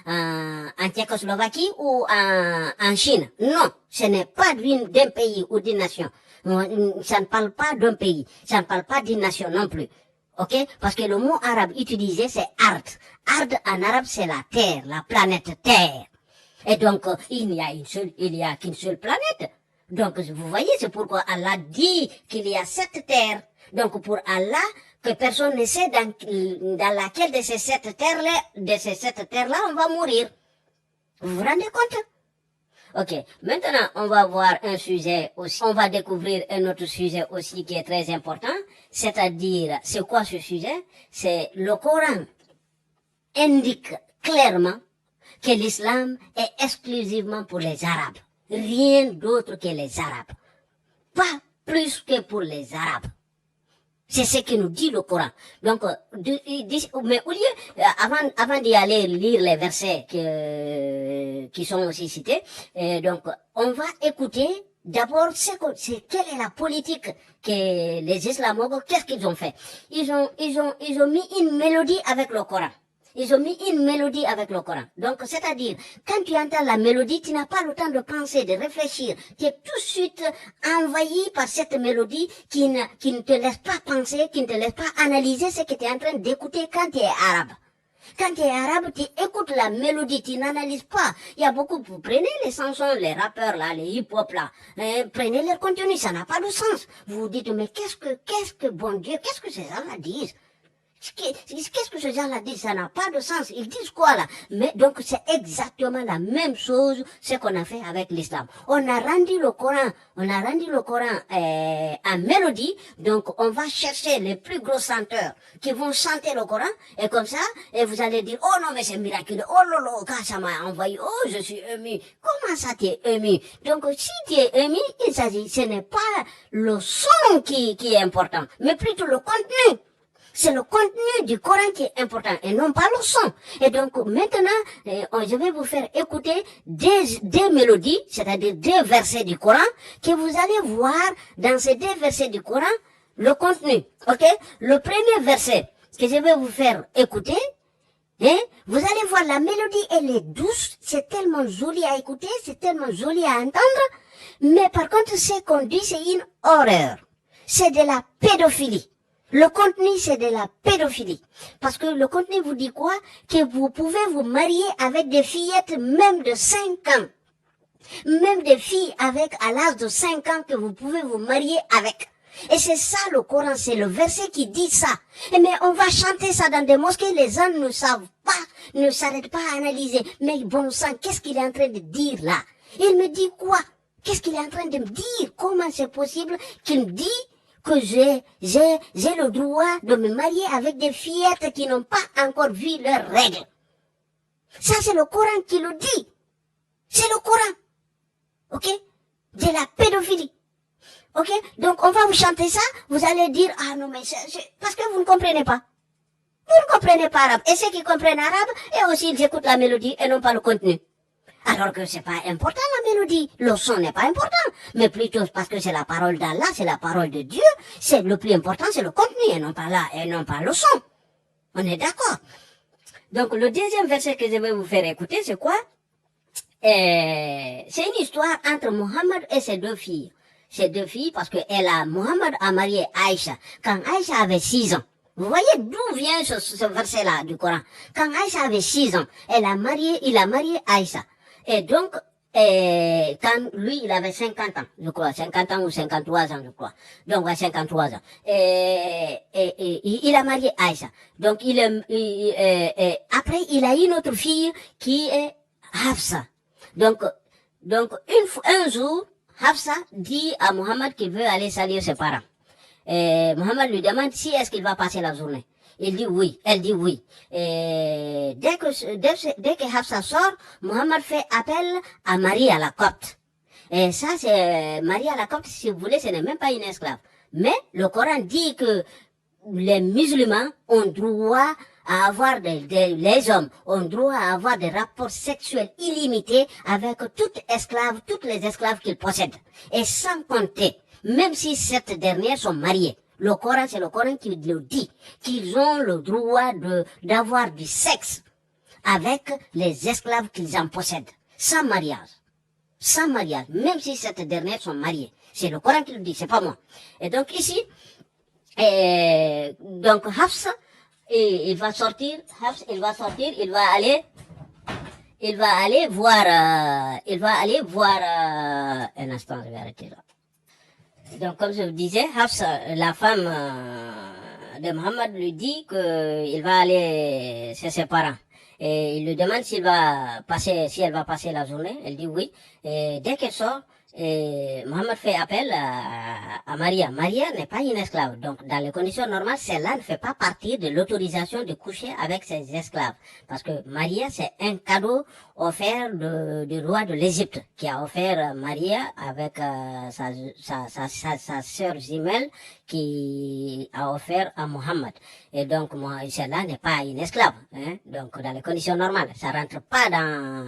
en Tchécoslovaquie ou en Chine. Non. Ce n'est pas d'un pays ou d'une nation. Ça ne parle pas d'un pays. Ça ne parle pas d'une nation non plus. Ok? Parce que le mot arabe utilisé, c'est Ard. Ard en arabe, c'est la terre, la planète Terre. Et donc, il n'y a qu'une seule planète. Donc, vous voyez, c'est pourquoi Allah dit qu'il y a 7 terres. Donc, pour Allah, que personne ne sait dans laquelle de ces 7 terres-là, on va mourir. Vous vous rendez compte? Ok. Maintenant, on va voir un sujet aussi. On va découvrir un autre sujet aussi qui est très important. C'est-à-dire, c'est quoi ce sujet? C'est le Coran indique clairement que l'islam est exclusivement pour les Arabes. Rien d'autre que les Arabes. Pas plus que pour les Arabes. C'est ce que nous dit le Coran. Donc, mais au lieu, avant d'y aller lire les versets qui sont aussi cités, donc, on va écouter d'abord quelle est la politique que les islamo-gauches, qu'est-ce qu'ils ont fait? Ils ont mis une mélodie avec le Coran. Ils ont mis une mélodie avec le Coran. Donc, c'est-à-dire, quand tu entends la mélodie, tu n'as pas le temps de penser, de réfléchir. Tu es tout de suite envahi par cette mélodie qui ne te laisse pas penser, qui ne te laisse pas analyser ce que tu es en train d'écouter quand tu es arabe. Quand tu es arabe, tu écoutes la mélodie, tu n'analyses pas. Il y a beaucoup, vous prenez les chansons, les rappeurs là, les hip-hop là, prenez leur contenu, ça n'a pas de sens. Vous vous dites, mais qu'est-ce que bon Dieu, qu'est-ce que ces gens-là disent? Qu'est-ce que ce genre-là dit? Ça n'a pas de sens. Ils disent quoi là? Mais donc c'est exactement la même chose ce qu'on a fait avec l'islam. On a rendu le Coran en mélodie. Donc on va chercher les plus gros chanteurs qui vont chanter le Coran et comme ça, et vous allez dire oh non mais c'est miraculeux. Oh lolo, quand ça m'a envoyé. Oh je suis ému. Comment ça t'es ému? Donc si tu es ému, ce n'est pas le son qui est important, mais plutôt le contenu. C'est le contenu du Coran qui est important et non pas le son. Et donc maintenant, je vais vous faire écouter des mélodies, c'est-à-dire 2 versets du Coran, que vous allez voir dans ces 2 versets du Coran le contenu. Ok? Le premier verset que je vais vous faire écouter, vous allez voir la mélodie, elle est douce, c'est tellement joli à écouter, c'est tellement joli à entendre, mais par contre ce qu'on dit c'est une horreur. C'est de la pédophilie. Le contenu, c'est de la pédophilie. Parce que le contenu vous dit quoi? Que vous pouvez vous marier avec des fillettes même de 5 ans. Même des filles avec, à l'âge de 5 ans, que vous pouvez vous marier avec. Et c'est ça le Coran, c'est le verset qui dit ça. Mais on va chanter ça dans des mosquées, les gens ne savent pas, ne s'arrêtent pas à analyser. Mais bon sang, qu'est-ce qu'il est en train de dire là? Il me dit quoi? Qu'est-ce qu'il est en train de me dire? Comment c'est possible qu'il me dit que j'ai le droit de me marier avec des fillettes qui n'ont pas encore vu leurs règles? Ça, c'est le Coran qui le dit. C'est le Coran. Ok? De la pédophilie. Ok? Donc, on va vous chanter ça, vous allez dire, ah non, mais parce que vous ne comprenez pas. Vous ne comprenez pas arabe. Et ceux qui comprennent arabe, et aussi ils écoutent la mélodie et non pas le contenu. Alors que c'est pas important la mélodie. Le son n'est pas important. Mais plutôt parce que c'est la parole d'Allah, c'est la parole de Dieu. C'est le plus important, c'est le contenu et non pas là, et non pas le son. On est d'accord? Donc, le deuxième verset que je vais vous faire écouter, c'est quoi? C'est une histoire entre Mohammed et ses deux filles. Ces deux filles, parce que Mohammed a marié Aïcha quand Aïcha avait 6 ans. Vous voyez d'où vient ce verset-là du Coran? Quand Aïcha avait 6 ans, il a marié Aïcha. Et donc, quand lui, il avait 50 ans, je crois, 50 ans ou 53 ans, je crois. Donc, ouais, 53 ans. Il a marié Aïcha. Donc, après, il a une autre fille qui est Hafsa. Donc, un jour, Hafsa dit à Mohammed qu'il veut aller saluer ses parents. Mohammed lui demande si est-ce qu'il va passer la journée. Il dit oui, elle dit oui. Et dès que Hafsa sort, Mohammed fait appel à Marie à la Copte. Et ça, c'est Marie à la Copte, si vous voulez, ce n'est même pas une esclave. Mais le Coran dit que les musulmans ont droit à avoir les hommes ont droit à avoir des rapports sexuels illimités avec toutes les esclaves qu'ils possèdent. Et sans compter, même si cette dernière sont mariées. Le Coran, c'est le Coran qui le dit, qu'ils ont le droit d'avoir du sexe avec les esclaves qu'ils en possèdent. Sans mariage. Sans mariage. Même si cette dernière sont mariées. C'est le Coran qui le dit, c'est pas moi. Et donc ici, donc Hafsa, il va sortir, il va aller voir, un instant, je vais arrêter là. Donc, comme je vous disais, Hafsa, la femme de Mohammed, lui dit qu'il va aller chez ses parents. Et il lui demande si elle va passer la journée. Elle dit oui. Et dès qu'elle sort, Mohammed fait appel à Maria. Maria n'est pas une esclave. Donc, dans les conditions normales, celle-là ne fait pas partie de l'autorisation de coucher avec ses esclaves. Parce que Maria, c'est un cadeau offert du roi de l'Égypte, qui a offert Maria avec sa sœur jumelle, qui a offert à Mohammed. Et donc, celle-là n'est pas une esclave. Hein? Donc, dans les conditions normales, ça rentre pas dans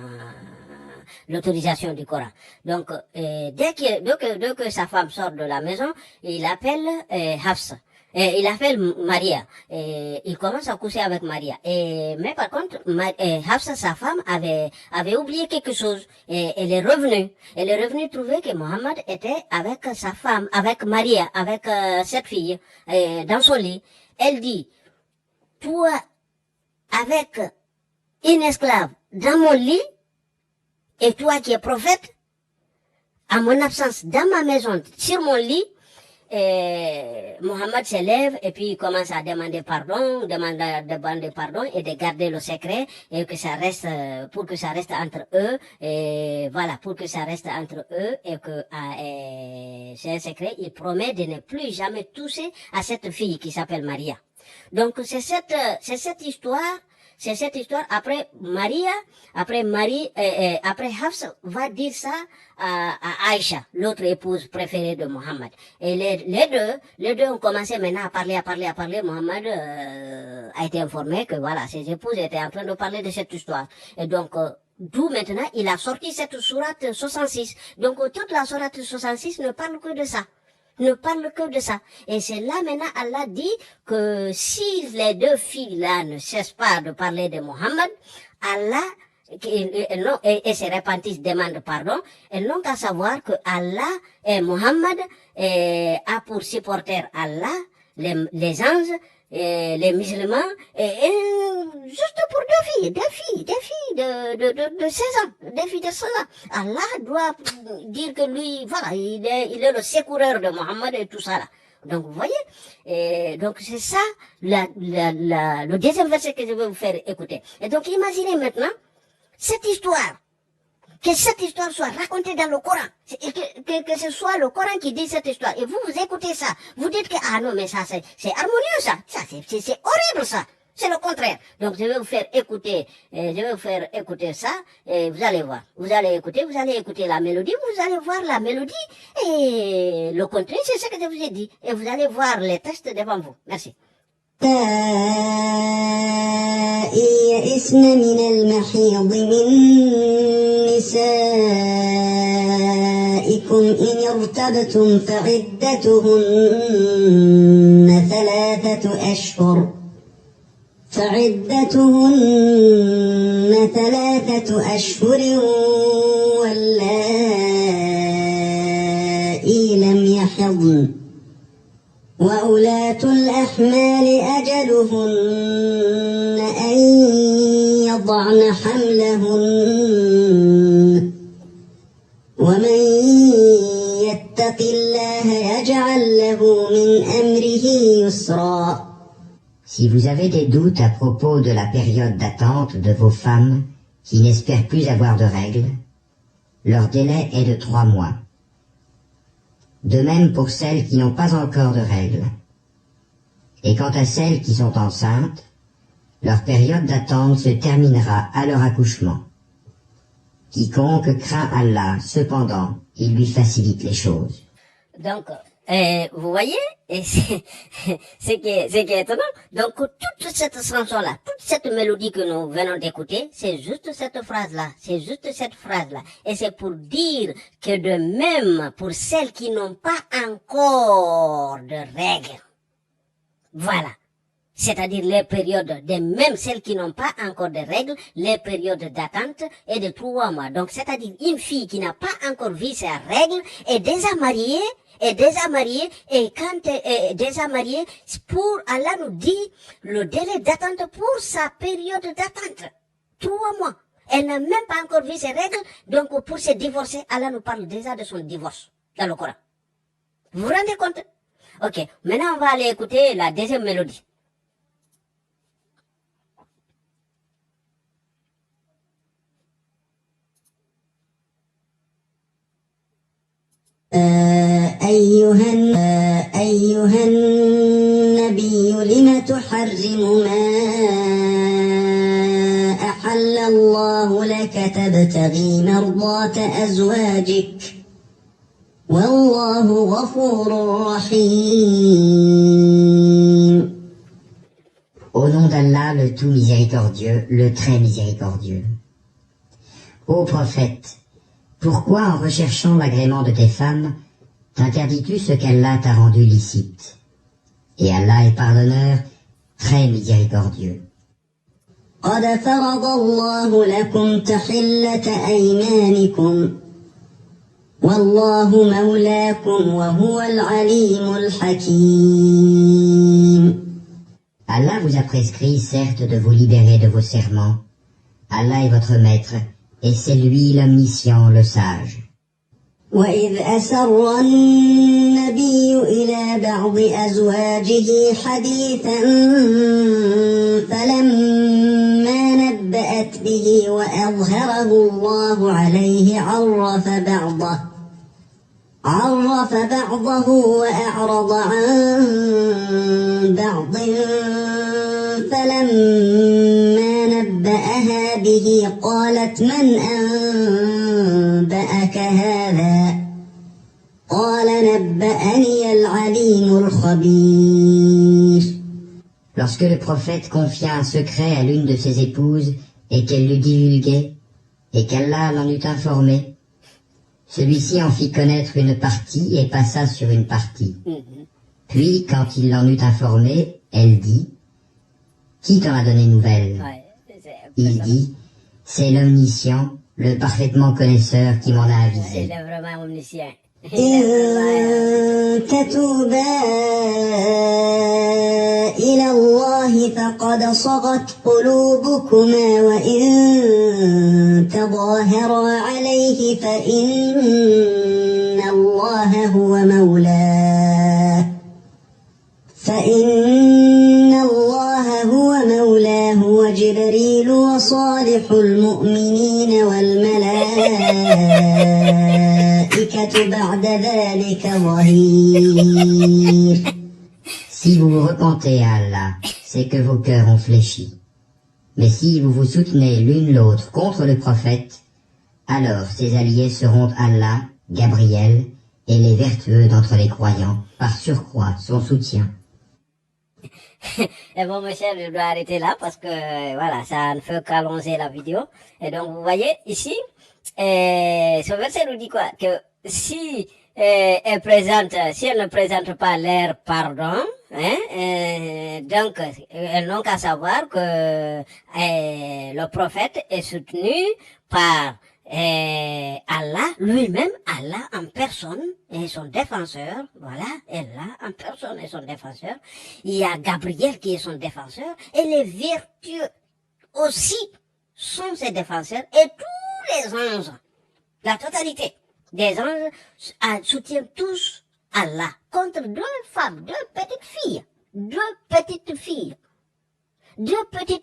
l'autorisation du Coran. Donc, dès que sa femme sort de la maison, il appelle Hafsa. Il appelle Maria. Il commence à coucher avec Maria. Mais par contre, Hafsa, sa femme, avait oublié quelque chose. Et elle est revenue. Elle est revenue trouver que Mohammed était avec sa femme, avec Maria, avec cette fille, dans son lit. Elle dit, toi, avec une esclave dans mon lit, et toi qui es prophète, à mon absence, dans ma maison, sur mon lit, Mohammed se lève et puis il commence à demander pardon et de garder le secret et que ça reste, pour que ça reste entre eux, et voilà, pour que ça reste entre eux et que c'est un secret. Il promet de ne plus jamais toucher à cette fille qui s'appelle Maria. Donc c'est cette histoire. C'est cette histoire. Après Hafsa va dire ça à Aïcha, l'autre épouse préférée de Mohammed. Et les deux ont commencé maintenant à parler. Mohammed a été informé que voilà, ses épouses étaient en train de parler de cette histoire. Et donc, d'où maintenant, il a sorti cette sourate 66. Donc, toute la sourate 66 ne parle que de ça. Et c'est là maintenant Allah dit que si les deux filles-là ne cessent pas de parler de Mohammed, Allah, et se repentissent, demandent pardon, elles n'ont qu'à savoir que Allah et Mohammed a pour supporter Allah, les anges, les musulmans, juste pour deux filles de 16 ans, des filles de 16 ans. Allah doit dire que lui, voilà, il est le secoureur de Mohammed et tout ça là. Donc, vous voyez, donc c'est ça, le deuxième verset que je vais vous faire écouter. Et donc, imaginez maintenant cette histoire, que cette histoire soit racontée dans le Coran, que ce soit le Coran qui dit cette histoire. Et vous écoutez ça, vous dites que, ah non, mais ça, c'est harmonieux ça, c'est horrible ça. C'est le contraire. Donc, je vais vous faire écouter ça, et vous allez voir. Vous allez écouter la mélodie, vous allez voir la mélodie, et le contenu, c'est ce que je vous ai dit. Et vous allez voir les textes devant vous. Merci. يئسن من المحيض من نسائكم إن ارتبتم فعدتهن ثلاثة أشهر واللائي لم يحضن وأولاة الأحمال أجلهن أن يضعن حملهن ومن يتق الله يجعل له من أمره يسرا. Si vous avez des doutes à propos de la période d'attente de vos femmes qui n'espèrent plus avoir de règles, leur délai est de 3 mois. De même pour celles qui n'ont pas encore de règles. Et quant à celles qui sont enceintes, leur période d'attente se terminera à leur accouchement. Quiconque craint Allah, cependant, il lui facilite les choses. Donc, vous voyez, et c'est qui est étonnant. Donc, toute cette chanson-là, toute cette mélodie que nous venons d'écouter, c'est juste cette phrase-là. C'est juste cette phrase-là. Et c'est pour dire que de même, pour celles qui n'ont pas encore de règles, voilà. C'est-à-dire les périodes, de même celles qui n'ont pas encore de règles, les périodes d'attente est de 3 mois. Donc, c'est-à-dire une fille qui n'a pas encore vu ses règles est déjà mariée, et quand est déjà mariée, pour Allah nous dit le délai d'attente pour sa période d'attente. 3 mois. Elle n'a même pas encore vu ses règles, donc pour se divorcer, Allah nous parle déjà de son divorce dans le Coran. Vous vous rendez compte? Ok, maintenant on va aller écouter la deuxième mélodie. أيها النبي لم تحرم ما أحل الله لك تبتغي مرضات أزواجك والله غفور رحيم. Au nom d'Allah, le tout miséricordieux, le très miséricordieux. Ô prophète, pourquoi en recherchant l'agrément de tes femmes, t'interdis-tu ce qu'Allah t'a rendu licite? Et Allah est pardonneur, très miséricordieux. قد فرض الله لكم تحلة أيمانكم والله مولاكم وهو العليم الحكيم. Allah vous a prescrit certes de vous libérer de vos serments. Allah est votre maître, et c'est lui l'omniscient, le sage. وإذ أسر النبي إلى بعض أزواجه حديثا فلما نبأت به وأظهره الله عليه عرف بعضه وأعرض عن بعض فلما نبأها به قالت من أنبأك هذا قال نبأني العليم الخبير. Lorsque le prophète confia un secret à l'une de ses épouses et qu'elle le divulguait, et qu'Allah l'en eut informé, celui-ci en fit connaître une partie et passa sur une partie. Puis, quand il l'en eut informé, elle dit, « Qui t'en a donné nouvelle ?» Il dit, « C'est l'omniscient, le parfaitement connaisseur qui m'en a avisé. » Il est vraiment omniscient. إن تتوبا إلى الله فقد صغت قلوبكما وإن تظاهرا عليه فإن الله هو مولاه وجبريل وصالح المؤمنين والملائكة بعد ذلك ظهير. Si vous vous repentez à Allah, c'est que vos cœurs ont fléchi. Mais si vous vous soutenez l'une l'autre contre le prophète, alors ses alliés seront Allah, Gabriel, et les vertueux d'entre les croyants, par surcroît son soutien. Et bon, monsieur, je dois arrêter là parce que, voilà, ça ne fait qu'allonger la vidéo. Et donc, vous voyez, ici, ce verset nous dit quoi? Que si elle ne présente pas leur pardon, donc, elles n'ont qu'à savoir que le prophète est soutenu par Allah lui-même, Allah en personne et son défenseur, voilà, Allah en personne et son défenseur. Il y a Gabriel qui est son défenseur et les vertueux aussi sont ses défenseurs et tous les anges, la totalité des anges soutiennent tous Allah contre deux femmes, deux petites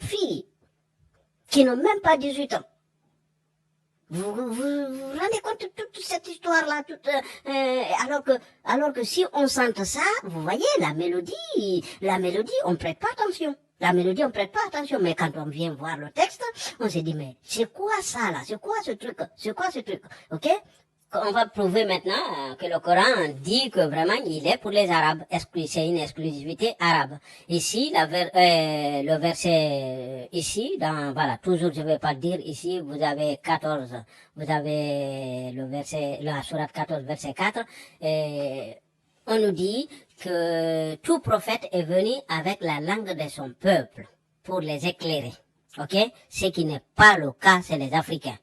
filles qui n'ont même pas 18 ans. Vous rendez compte de toute cette histoire-là, alors que si on sente ça, vous voyez, la mélodie, on prête pas attention. Mais quand on vient voir le texte, on se dit, mais c'est quoi ça, là? C'est quoi ce truc? Ok? On va prouver maintenant que le Coran dit que vraiment il est pour les Arabes. C'est une exclusivité arabe. Ici, le verset ici, voilà, toujours je vais pas dire ici, vous avez le verset, la sourate 14, verset 4, on nous dit que tout prophète est venu avec la langue de son peuple pour les éclairer. Ok? Ce qui n'est pas le cas, c'est les Africains.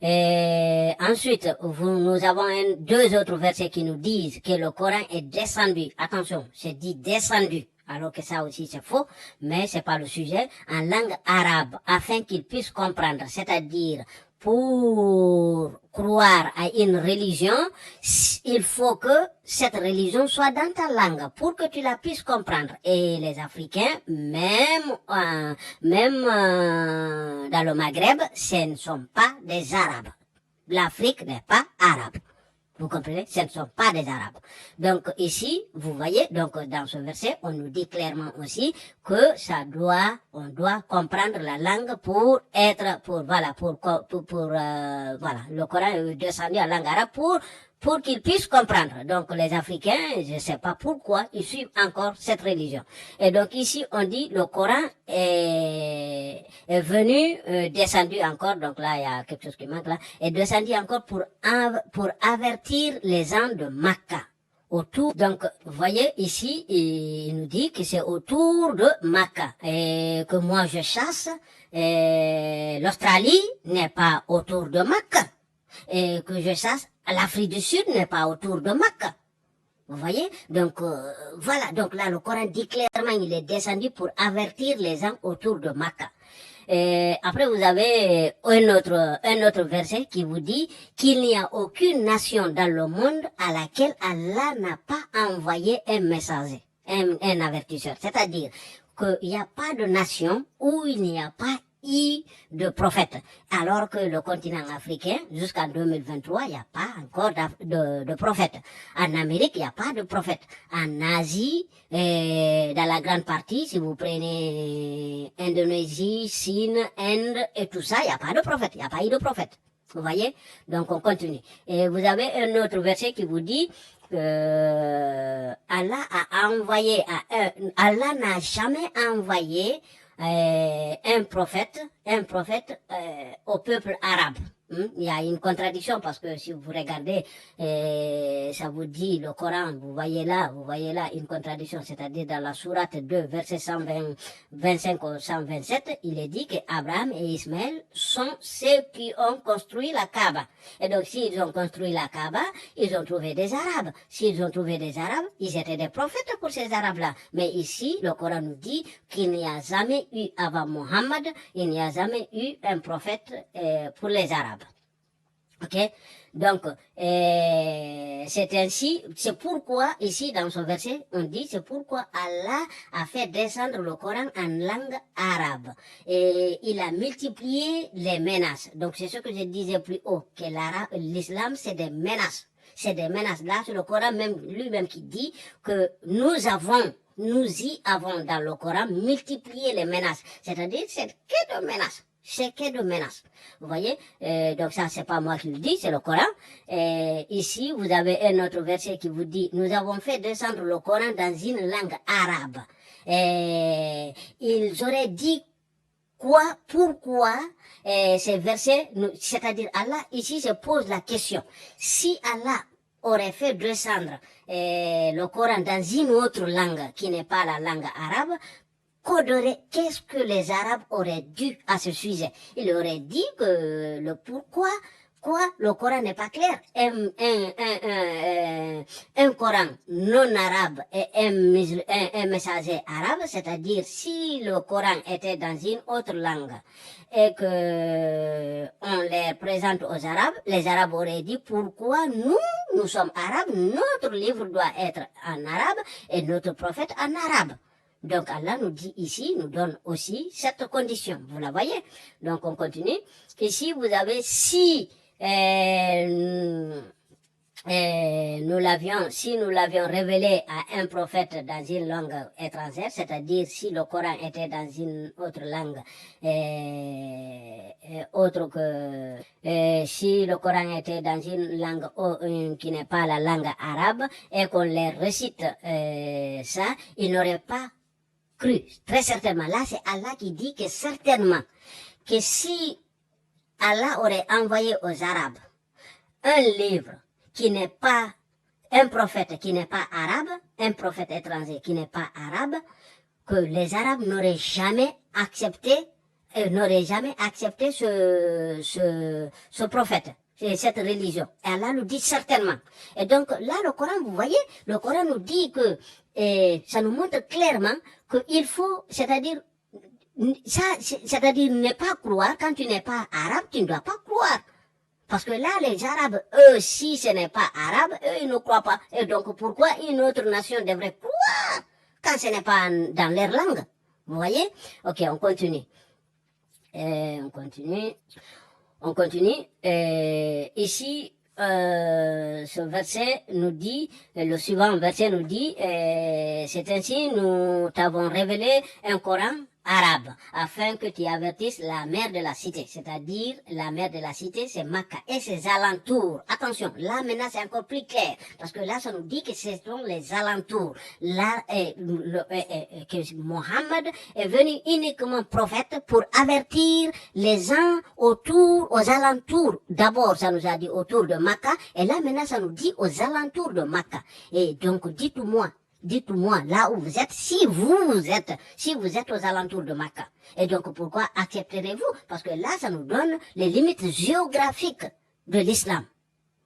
Et ensuite, nous avons deux autres versets qui nous disent que le Coran est descendu. Attention, c'est dit descendu, alors que ça aussi c'est faux, mais c'est pas le sujet, en langue arabe, afin qu'ils puissent comprendre. C'est-à-dire, pour croire à une religion, il faut que cette religion soit dans ta langue pour que tu la puisses comprendre. Et les Africains, même dans le Maghreb, ce ne sont pas des Arabes. L'Afrique n'est pas arabe. Vous comprenez? Ce ne sont pas des Arabes. Donc ici, vous voyez, donc dans ce verset, on nous dit clairement aussi que on doit comprendre la langue pour voilà, le Coran est descendu en langue arabe pour qu'ils puissent comprendre. Donc les Africains, je ne sais pas pourquoi, ils suivent encore cette religion. Et donc ici, on dit le Coran est venu, descendu encore, donc là il y a quelque chose qui manque là, est descendu encore pour avertir les gens de Makka. Autour, donc, vous voyez, ici, il nous dit que c'est autour de Makka. Et que moi je chasse, l'Australie n'est pas autour de Makka. Et que je chasse, l'Afrique du Sud n'est pas autour de Makka. Vous voyez? Donc, voilà. Donc là, le Coran dit clairement, il est descendu pour avertir les gens autour de Makka. Et après, vous avez un autre verset qui vous dit qu'il n'y a aucune nation dans le monde à laquelle Allah n'a pas envoyé un messager, un avertisseur. C'est-à-dire qu'il n'y a pas de nation où il n'y a pas eu de prophète. Alors que le continent africain, jusqu'en 2023, il n'y a pas encore de prophète. En Amérique, il n'y a pas de prophète. En Asie, dans la grande partie, si vous prenez Indonésie, Chine, Inde et tout ça, il n'y a pas de prophète. Il n'y a pas eu de prophète. Vous voyez? Donc on continue. Et vous avez un autre verset qui vous dit Allah n'a jamais envoyé un prophète au peuple arabe. Il y a une contradiction parce que si vous regardez, ça vous dit le Coran, vous voyez là, une contradiction, c'est-à-dire dans la sourate 2, verset 125 au 127, il est dit que Abraham et Ismaël sont ceux qui ont construit la Kaaba. Et donc, s'ils ont construit la Kaaba, ils ont trouvé des Arabes. S'ils ont trouvé des Arabes, ils étaient des prophètes pour ces Arabes-là. Mais ici, le Coran nous dit qu'il n'y a jamais eu, avant Mohammed, il n'y a jamais eu un prophète pour les Arabes. Ok, donc c'est ainsi, c'est pourquoi ici dans ce verset on dit c'est pourquoi Allah a fait descendre le Coran en langue arabe et il a multiplié les menaces. Donc c'est ce que je disais plus haut, que l'islam c'est des menaces. C'est des menaces. Là, c'est le Coran même lui-même qui dit que nous y avons dans le Coran multiplié les menaces. C'est-à-dire c'est que de menaces. C'est que de menaces. Vous voyez, donc ça, c'est pas moi qui le dis, c'est le Coran. Ici, vous avez un autre verset qui vous dit, nous avons fait descendre le Coran dans une langue arabe. Ils auraient dit pourquoi ces versets, c'est-à-dire Allah, ici, se pose la question. Si Allah aurait fait descendre le Coran dans une autre langue qui n'est pas la langue arabe, qu'est-ce que les Arabes auraient dit à ce sujet? Ils auraient dit que le pourquoi, le Coran n'est pas clair. Un Coran non arabe et un messager arabe, c'est-à-dire si le Coran était dans une autre langue et que on les présente aux Arabes, les Arabes auraient dit pourquoi nous sommes Arabes, notre livre doit être en arabe et notre prophète en arabe. Donc Allah nous dit ici, nous donne aussi cette condition. Vous la voyez? Donc on continue. Ici vous avez si nous l'avions révélé à un prophète dans une langue étrangère, c'est-à-dire si le Coran était dans une autre langue autre que si le Coran était dans une langue qui n'est pas la langue arabe et qu'on les récite ça, ils n'auraient pas cru. Très certainement. Là, c'est Allah qui dit que certainement que si Allah aurait envoyé aux Arabes un livre qui n'est pas un prophète qui n'est pas arabe, un prophète étranger qui n'est pas arabe, que les Arabes n'auraient jamais accepté ce prophète, cette religion. Et Allah nous dit certainement. Et donc là, le Coran, vous voyez, le Coran nous dit que ça nous montre clairement qu'il faut, c'est-à-dire ne pas croire, quand tu n'es pas arabe, tu ne dois pas croire. Parce que là, les Arabes, eux, si ce n'est pas arabe, eux, ils ne croient pas. Et donc, pourquoi une autre nation devrait croire quand ce n'est pas dans leur langue? Vous voyez? Ok, on continue. Ici, ce verset nous dit, le suivant verset nous dit, c'est ainsi, nous t'avons révélé un Coran arabe, afin que tu avertisses la mère de la cité, c'est-à-dire la mère de la cité, c'est Makkah et ses alentours. Attention, là maintenant c'est encore plus clair, parce que là ça nous dit que ce sont les alentours. Là, que Mohammed est venu uniquement prophète pour avertir les gens aux alentours. D'abord, ça nous a dit autour de Makkah, et là maintenant ça nous dit aux alentours de Makkah. Et donc dites-moi, là où vous êtes, si vous êtes aux alentours de Makkah. Et donc, pourquoi accepterez-vous? Parce que là, ça nous donne les limites géographiques de l'islam.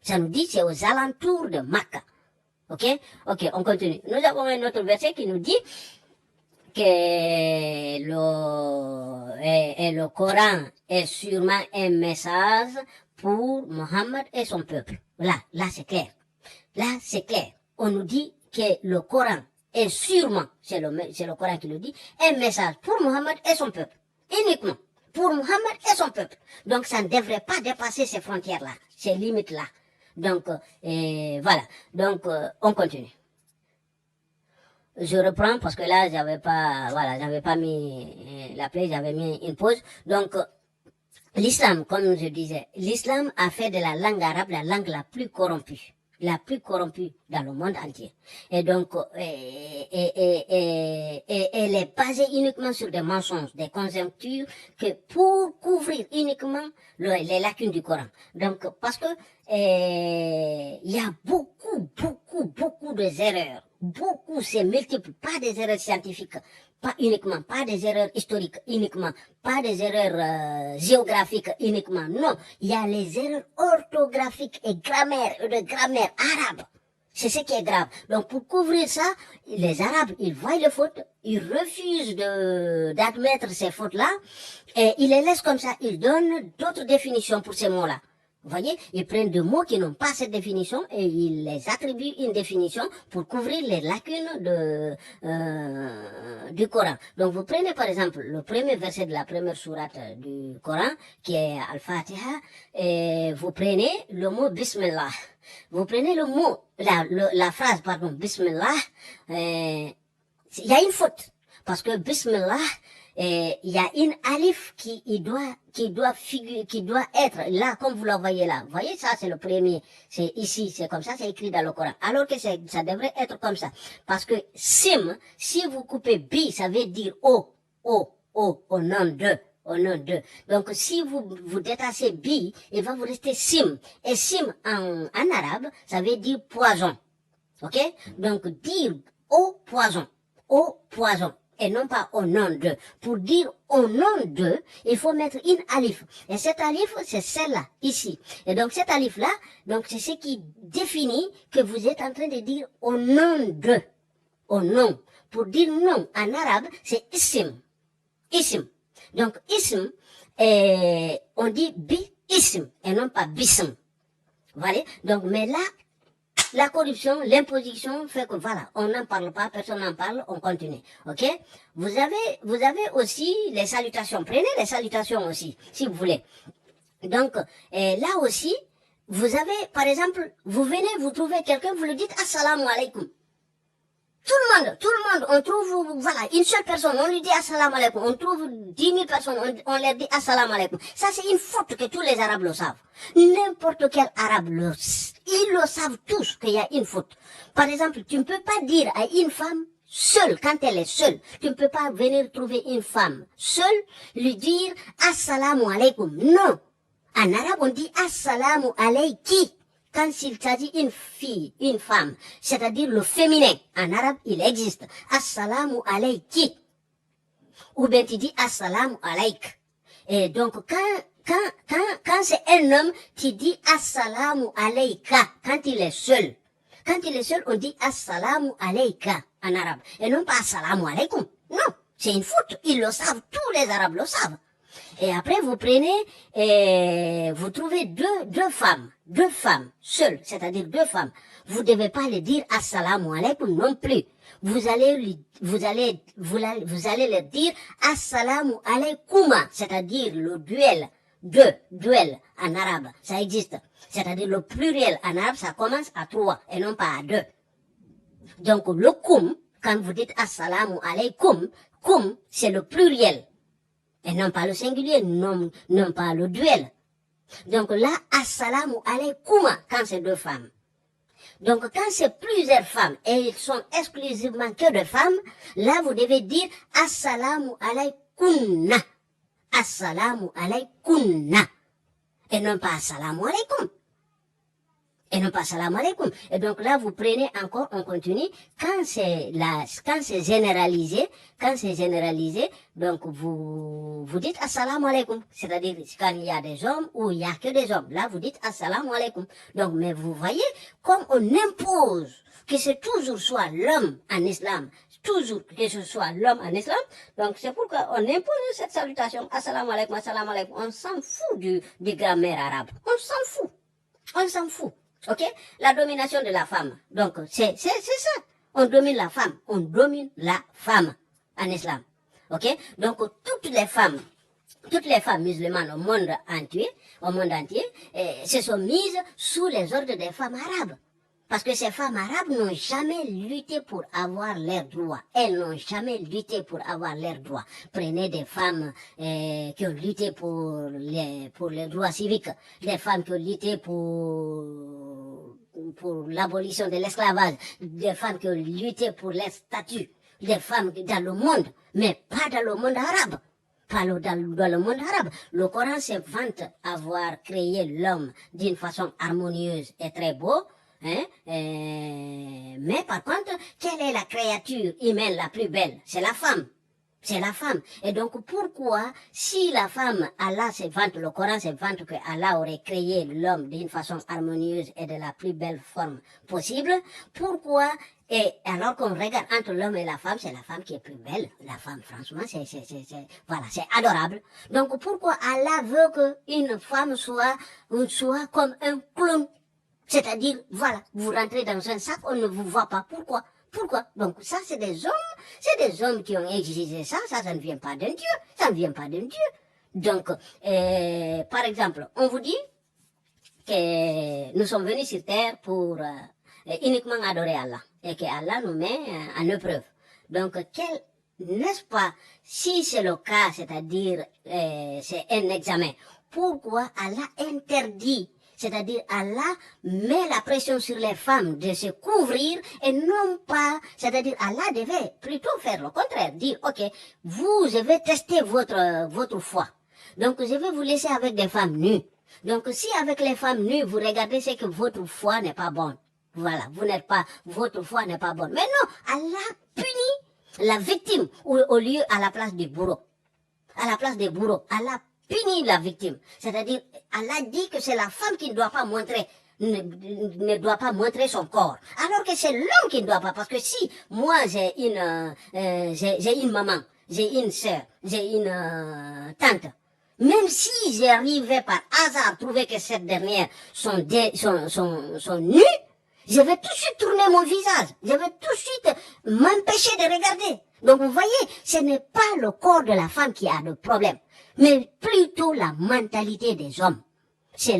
Ça nous dit c'est aux alentours de Makkah. Ok, on continue. Nous avons un autre verset qui nous dit que le Coran est sûrement un message pour Mohammed et son peuple. Là, c'est clair. Là, c'est clair. On nous dit que le Coran est sûrement, c'est le Coran qui le dit, un message pour Mohammed et son peuple. Uniquement. Pour Mohammed et son peuple. Donc ça ne devrait pas dépasser ces frontières-là, ces limites-là. Donc, voilà. Donc, on continue. Je reprends parce que là, j'avais pas mis la play, j'avais mis une pause. Donc, l'islam, comme je disais, l'islam a fait de la langue arabe la langue la plus corrompue. la plus corrompue dans le monde entier. Et donc, elle est basée uniquement sur des mensonges, des conjonctures, que pour couvrir uniquement les lacunes du Coran. Donc, parce que il y a beaucoup de erreurs. Beaucoup, c'est multiple, pas des erreurs scientifiques, pas uniquement, pas des erreurs historiques uniquement, pas des erreurs géographiques uniquement. Non, il y a les erreurs orthographiques et de grammaire arabe. C'est ce qui est grave. Donc pour couvrir ça, les Arabes, ils voient les fautes, ils refusent d'admettre ces fautes-là, et ils les laissent comme ça. Ils donnent d'autres définitions pour ces mots-là. Vous voyez, ils prennent des mots qui n'ont pas cette définition et ils les attribuent une définition pour couvrir les lacunes du Coran. Donc vous prenez par exemple le premier verset de la première sourate du Coran, qui est Al-Fatiha, et vous prenez le mot Bismillah. Vous prenez le mot, la phrase, pardon, Bismillah, il y a une faute. Parce que Bismillah, il y a une alif qui doit être là, comme vous le voyez là. Vous voyez, ça, c'est le premier. C'est ici, c'est comme ça, c'est écrit dans le Coran. Alors que ça devrait être comme ça. Parce que sim, si vous coupez bi, ça veut dire au nom de. Au nom de. Donc, si vous détachez bi, il va vous rester sim. Et sim, en arabe, ça veut dire poison. Ok? Donc, dire au poison. Et non pas au nom de. Pour dire au nom de, il faut mettre une alif. Et cette alif, c'est celle-là, ici. Et donc cette alif-là, donc c'est ce qui définit que vous êtes en train de dire au nom de. Au nom. Pour dire non en arabe, c'est ism. Ism. Donc ism, on dit bi-ism et non pas bism. Voilà. Donc, mais là, la corruption, l'imposition fait que voilà, on n'en parle pas, personne n'en parle, on continue. Ok? Vous avez aussi les salutations. Prenez les salutations aussi, si vous voulez. Donc, là aussi, vous avez, par exemple, vous venez, vous trouvez quelqu'un, vous lui dites assalamu alaikum. Tout le monde, on trouve, voilà, une seule personne, on lui dit assalamu alaikum. On trouve 10 000 personnes, on leur dit assalamu alaikum. Ça, c'est une faute que tous les Arabes le savent. N'importe quel Arabe ils le savent tous qu'il y a une faute. Par exemple, tu ne peux pas dire à une femme seule, quand elle est seule, tu ne peux pas venir trouver une femme seule, lui dire assalamu alaikum. Non. En arabe, on dit assalamu alayki. Quand il s'agit d'une fille, une femme, c'est-à-dire le féminin, en arabe, il existe. Assalamu alayki. Ou bien tu dis assalamu alayk. Et donc, quand c'est un homme, tu dis assalamu alayka. Quand il est seul. Quand il est seul, on dit assalamu alayka en arabe. Et non pas assalamu alaykum. Non. C'est une faute. Ils le savent. Tous les Arabes le savent. Et après, vous prenez, vous trouvez deux femmes seules, c'est-à-dire deux femmes. Vous ne devez pas les dire assalamu alaikum non plus. Vous allez leur dire assalamu alaikouma, c'est-à-dire le duel en arabe, ça existe. C'est-à-dire le pluriel en arabe, ça commence à 3 et non pas à 2. Donc le koum, quand vous dites assalamu alaikum, koum, c'est le pluriel. Et non pas le singulier, non pas le duel. Donc là, assalamu alaikouma, quand c'est deux femmes. Donc quand c'est plusieurs femmes, et ils sont exclusivement que deux femmes, là vous devez dire assalamu alaikunna. Assalamu alaikunna. Et non pas assalamu alaikum. Et non pas salam alaikum. Et donc là, vous prenez encore, on continue. Quand c'est généralisé, donc vous dites assalamu alaikum. C'est-à-dire, quand il y a des hommes ou il y a que des hommes, là, vous dites assalamu alaikum. Donc, mais vous voyez, comme on impose que c'est toujours soit l'homme en islam, toujours que ce soit l'homme en islam, donc c'est pourquoi on impose cette salutation, assalamu alaikum, assalamu alaikum. On s'en fout du grammaire arabe. On s'en fout. Ok? La domination de la femme. Donc, c'est ça. On domine la femme en islam. Ok? Donc, toutes les femmes musulmanes au monde entier, se sont mises sous les ordres des femmes arabes. Parce que ces femmes arabes n'ont jamais lutté pour avoir leurs droits. Elles n'ont jamais lutté pour avoir leurs droits. Prenez des femmes qui ont lutté pour les droits civiques, des femmes qui ont lutté pour pour l'abolition de l'esclavage, des femmes qui ont lutté pour les statuts des femmes dans le monde, mais pas dans le monde arabe. Pas dans le monde arabe. Le Coran se vante avoir créé l'homme d'une façon harmonieuse et très beau. Hein? Mais par contre, quelle est la créature humaine la plus belle? C'est la femme. C'est la femme. Et donc, pourquoi, si la femme, Allah se vante, le Coran se vante que Allah aurait créé l'homme d'une façon harmonieuse et de la plus belle forme possible, pourquoi, et alors qu'on regarde entre l'homme et la femme, c'est la femme qui est plus belle. La femme, franchement, voilà, c'est adorable. Donc, pourquoi Allah veut qu'une femme soit comme un clown? C'est-à-dire, voilà, vous rentrez dans un sac, on ne vous voit pas. Pourquoi? Pourquoi? Donc ça, c'est des hommes qui ont exigé ça ne vient pas d'un Dieu, ça ne vient pas d'un Dieu. Donc, par exemple, on vous dit que nous sommes venus sur terre pour uniquement adorer Allah, et que Allah nous met en épreuve. Donc, n'est-ce pas, si c'est le cas, c'est-à-dire c'est un examen, pourquoi Allah interdit? C'est-à-dire, Allah met la pression sur les femmes de se couvrir et non pas, c'est-à-dire, Allah devait plutôt faire le contraire, dire, ok, je vais tester votre foi. Donc, je vais vous laisser avec des femmes nues. Donc, si avec les femmes nues, vous regardez, c'est que votre foi n'est pas bonne. Voilà, votre foi n'est pas bonne. Mais non, Allah punit la victime au lieu à la place du bourreau. À la place des bourreaux, Allah punit la victime. C'est-à-dire, Allah dit que c'est la femme qui ne doit pas montrer son corps. Alors que c'est l'homme qui ne doit pas. Parce que si moi j'ai une maman, j'ai une sœur, j'ai une tante, même si j'arrivais par hasard trouver que cette dernière sont nues, je vais tout de suite tourner mon visage. Je vais tout de suite m'empêcher de regarder. Donc vous voyez, ce n'est pas le corps de la femme qui a le problème, mais plutôt la mentalité des hommes. Ce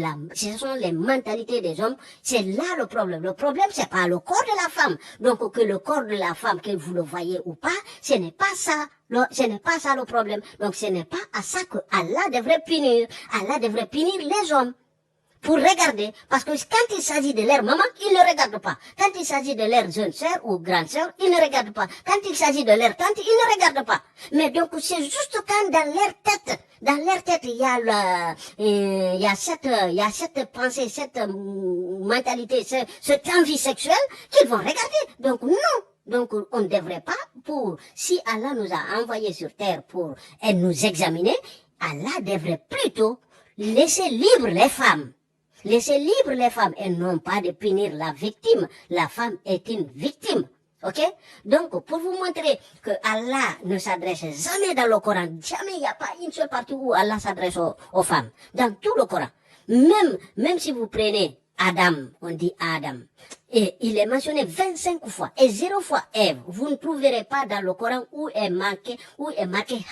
sont les mentalités des hommes, c'est là le problème. Le problème, c'est pas le corps de la femme. Donc que le corps de la femme, que vous le voyez ou pas, ce n'est pas ça. Ce n'est pas ça le problème. Donc ce n'est pas à ça que Allah devrait punir. Allah devrait punir les hommes. Pour regarder, parce que quand il s'agit de leur maman, ils ne regardent pas. Quand il s'agit de leur jeune sœur ou grande sœur, ils ne regardent pas. Quand il s'agit de leur tante, ils ne regardent pas. Mais donc, c'est juste quand dans leur tête, il y a cette pensée, cette mentalité, cette envie sexuelle qu'ils vont regarder. Donc, non. Donc, on ne devrait pas si Allah nous a envoyés sur terre pour nous examiner, Allah devrait plutôt laisser libre les femmes. Laissez libre les femmes et non pas de punir la victime. La femme est une victime. Ok? Donc, pour vous montrer que Allah ne s'adresse jamais dans le Coran, jamais il n'y a pas une seule partie où Allah s'adresse aux femmes. Dans tout le Coran. Même si vous prenez Adam, on dit Adam, et il est mentionné 25 fois, et 0 fois Ève. Vous ne trouverez pas dans le Coran où est marqué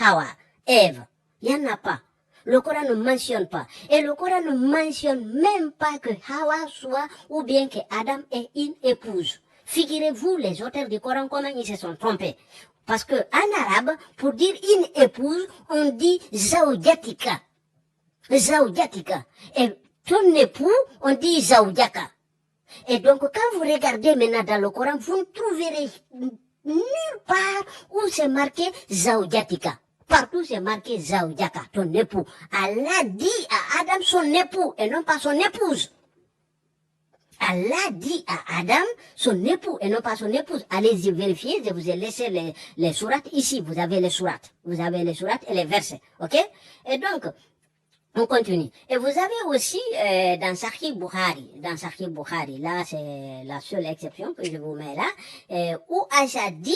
Hawa, Ève. Il n'y en a pas. Le Coran ne mentionne pas. Et le Coran ne mentionne même pas que Hawa soit ou bien que Adam est une épouse. Figurez-vous les auteurs du Coran comment ils se sont trompés. Parce que en arabe, pour dire une épouse, on dit zawjatika. Zawjatika. Et ton époux, on dit zawjaka. Et donc quand vous regardez maintenant dans le Coran, vous ne trouverez nulle part où c'est marqué zawjatika. Partout c'est marqué zawjaka, ton époux. Allah dit à Adam son époux et non pas son épouse. Allah dit à Adam son époux et non pas son épouse. Allez-y vérifier, je vous ai laissé les sourates ici. Vous avez les sourates. Vous avez les sourates et les versets. Ok? Et donc, on continue. Et vous avez aussi dans Sahih Bukhari, là c'est la seule exception que je vous mets là, où Aïcha dit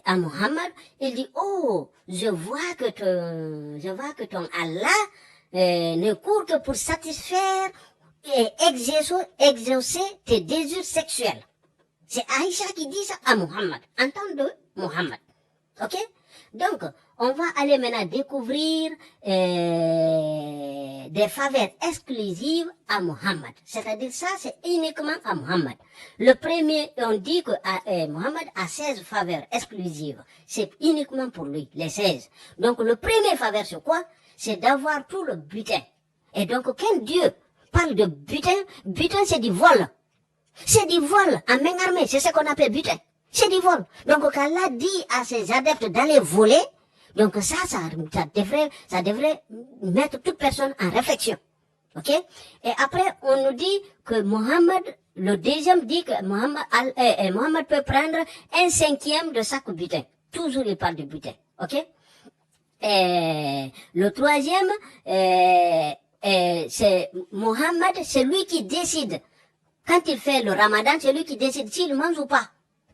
à Muhammad, il dit, oh, je vois que ton Allah ne court que pour satisfaire et exaucer tes désirs sexuels. C'est Aïcha qui dit ça à Muhammad, en tant de Muhammad. Ok? Donc, on va aller maintenant découvrir des faveurs exclusives à Muhammad. C'est-à-dire ça, c'est uniquement à Muhammad. Le premier, on dit que Muhammad a 16 faveurs exclusives. C'est uniquement pour lui, les 16. Donc, le premier faveur, c'est quoi? C'est d'avoir tout le butin. Et donc, aucun Dieu parle de butin, butin c'est du vol. C'est du vol en main armée, c'est ce qu'on appelle butin. C'est du vol. Donc quand Allah dit à ses adeptes d'aller voler, donc ça devrait mettre toute personne en réflexion. Ok? Et après, on nous dit que Mohammed, le deuxième dit que Mohammed peut prendre 1/5 de chaque butin. Toujours il parle de butin. Ok? Et le troisième, c'est Mohammed, c'est lui qui décide. Quand il fait le ramadan, c'est lui qui décide s'il mange ou pas.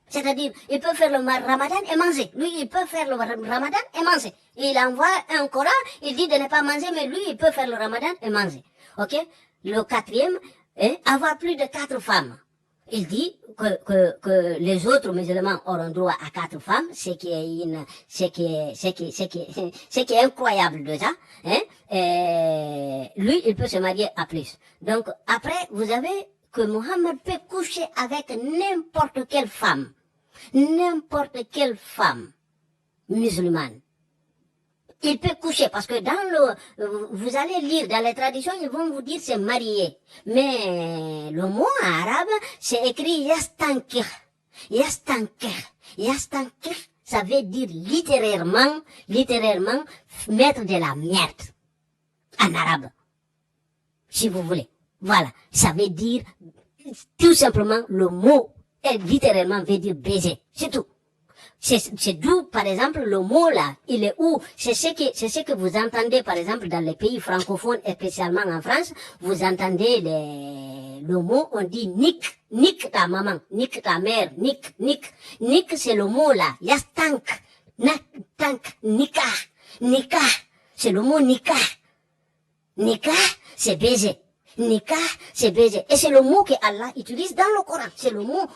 C'est-à-dire, il peut faire le ramadan et manger. Lui, il peut faire le ramadan et manger. Il envoie un Coran, il dit de ne pas manger, mais lui, il peut faire le ramadan et manger. Ok? Le quatrième, avoir plus de 4 femmes. Il dit que les autres musulmans auront droit à 4 femmes, ce qui est incroyable déjà, hein? Et lui, il peut se marier à plus. Donc, après, vous avez que Mohammed peut coucher avec n'importe quelle femme musulmane. Il peut coucher parce que vous allez lire dans les traditions, ils vont vous dire c'est marié. Mais le mot arabe, c'est écrit yastankir. Yastankir, ça veut dire littéralement, mettre de la merde. En arabe. Si vous voulez. Voilà. Ça veut dire, tout simplement, le mot, littéralement veut dire baiser. C'est tout. C'est d'où, par exemple, le mot là, il est où? C'est ce que vous entendez, par exemple, dans les pays francophones, et spécialement en France, vous entendez le mot, on dit nique ta maman, nique ta mère, nique c'est le mot là, yastank, nikah, c'est le mot nikah, c'est baiser. Nikah, c'est baiser. Et c'est le mot que Allah utilise dans le Coran. C'est le mot,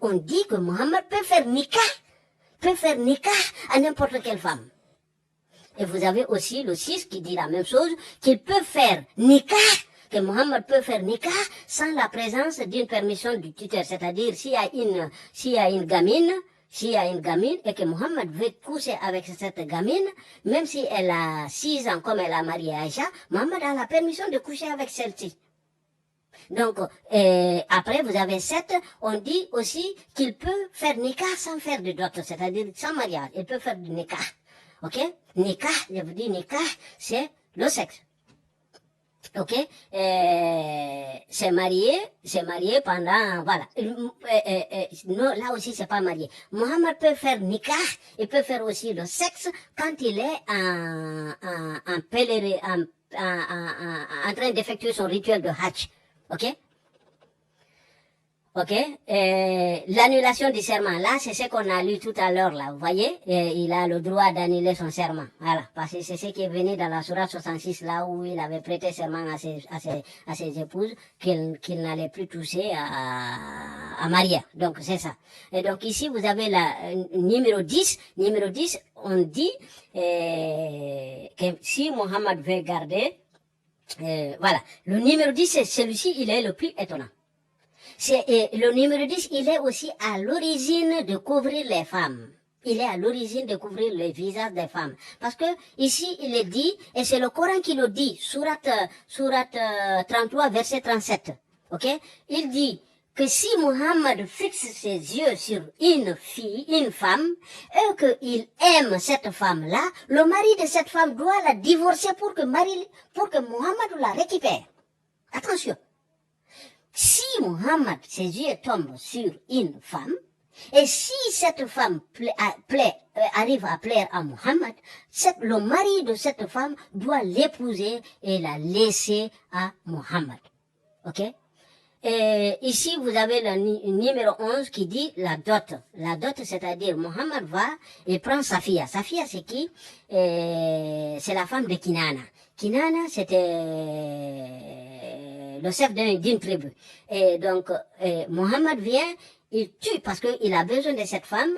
on dit que Mohammed peut faire nikah à n'importe quelle femme. Et vous avez aussi le 6 qui dit la même chose, qu'il peut faire nikah, que Mohammed peut faire nikah sans la présence d'une permission du tuteur. C'est-à-dire, s'il y a une gamine et que Mohammed veut coucher avec cette gamine, même si elle a 6 ans comme elle a marié Aïcha, Mohammed a la permission de coucher avec celle-ci. Donc, après, vous avez 7, on dit aussi qu'il peut faire nikah sans faire de dot, c'est-à-dire sans mariage. Il peut faire du nikah. Ok? Nikah, je vous dis nikah, c'est le sexe. Ok? C'est marié pendant, voilà. Non, là aussi, c'est pas marié. Mohammed peut faire nikah, il peut faire aussi le sexe quand il est en pèlerin, en train d'effectuer son rituel de Hajj. Ok? L'annulation du serment, là, c'est ce qu'on a lu tout à l'heure, là. Vous voyez? Il a le droit d'annuler son serment. Voilà. Parce que c'est ce qui est venu dans la sourate 66, là où il avait prêté serment à ses épouses, qu'il n'allait plus toucher à Maria. Donc, c'est ça. Et donc, ici, vous avez la numéro 10. Numéro 10, on dit, que si Mohammed veut garder, voilà. Le numéro 10, c'est celui-ci, il est le plus étonnant. Le numéro 10, il est aussi à l'origine de couvrir les femmes. Il est à l'origine de couvrir le visage des femmes. Parce que ici, il est dit, et c'est le Coran qui le dit, sourate 33, verset 37. Ok? Il dit que si Mohammed fixe ses yeux sur une femme, et qu'il aime cette femme-là, le mari de cette femme doit la divorcer pour que Mohammed la récupère. Attention. Si Mohammed, ses yeux tombent sur une femme, et si cette femme arrive à plaire à Mohammed, le mari de cette femme doit l'épouser et la laisser à Mohammed. Ok? Et ici, vous avez le numéro 11 qui dit la dot. La dot, c'est-à-dire, Mohammed va et prend Safia. Safia, c'est qui? C'est la femme de Kinana. Kinana, c'était le chef d'une tribu. Et donc, Mohammed vient, il tue, parce qu'il a besoin de cette femme,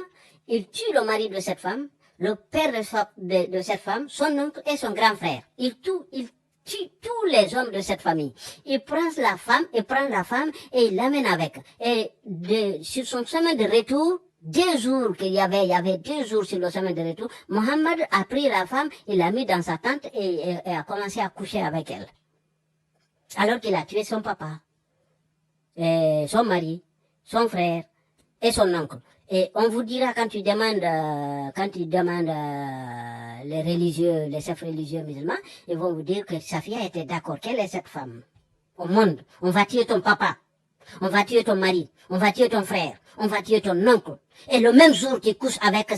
il tue le mari de cette femme, le père de cette femme, son oncle et son grand frère. Il tue tous les hommes de cette famille. Il prend la femme et il l'amène avec. Et sur son chemin de retour, 2 jours qu'il y avait 2 jours sur le chemin de retour, Mohammed a pris la femme, il l'a mis dans sa tente et a commencé à coucher avec elle. Alors qu'il a tué son papa, et son mari, son frère et son oncle. Et on vous dira quand tu demandes les religieux, les chefs religieux musulmans, ils vont vous dire que Safia était d'accord. Quelle est cette femme au monde? On va tuer ton papa, on va tuer ton mari, on va tuer ton frère, on va tuer ton oncle. Et le même jour, tu couches avec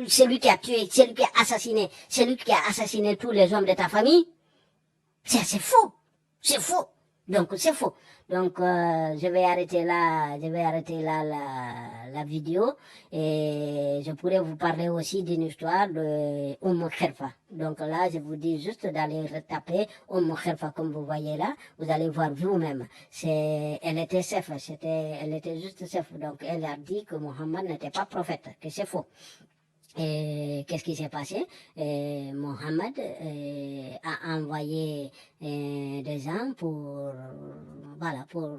celui qui a tué, celui qui a assassiné tous les hommes de ta famille. C'est faux. C'est faux. Donc, c'est faux. Donc, je vais arrêter là la vidéo et je pourrais vous parler aussi d'une histoire de Kherfa. Donc là, je vous dis juste d'aller retaper Kherfa comme vous voyez là. Vous allez voir vous-même. Elle était chef, elle était juste chef. Donc, elle a dit que Mohammed n'était pas prophète, que c'est faux. Et qu'est-ce qui s'est passé? Mohammed a envoyé des gens pour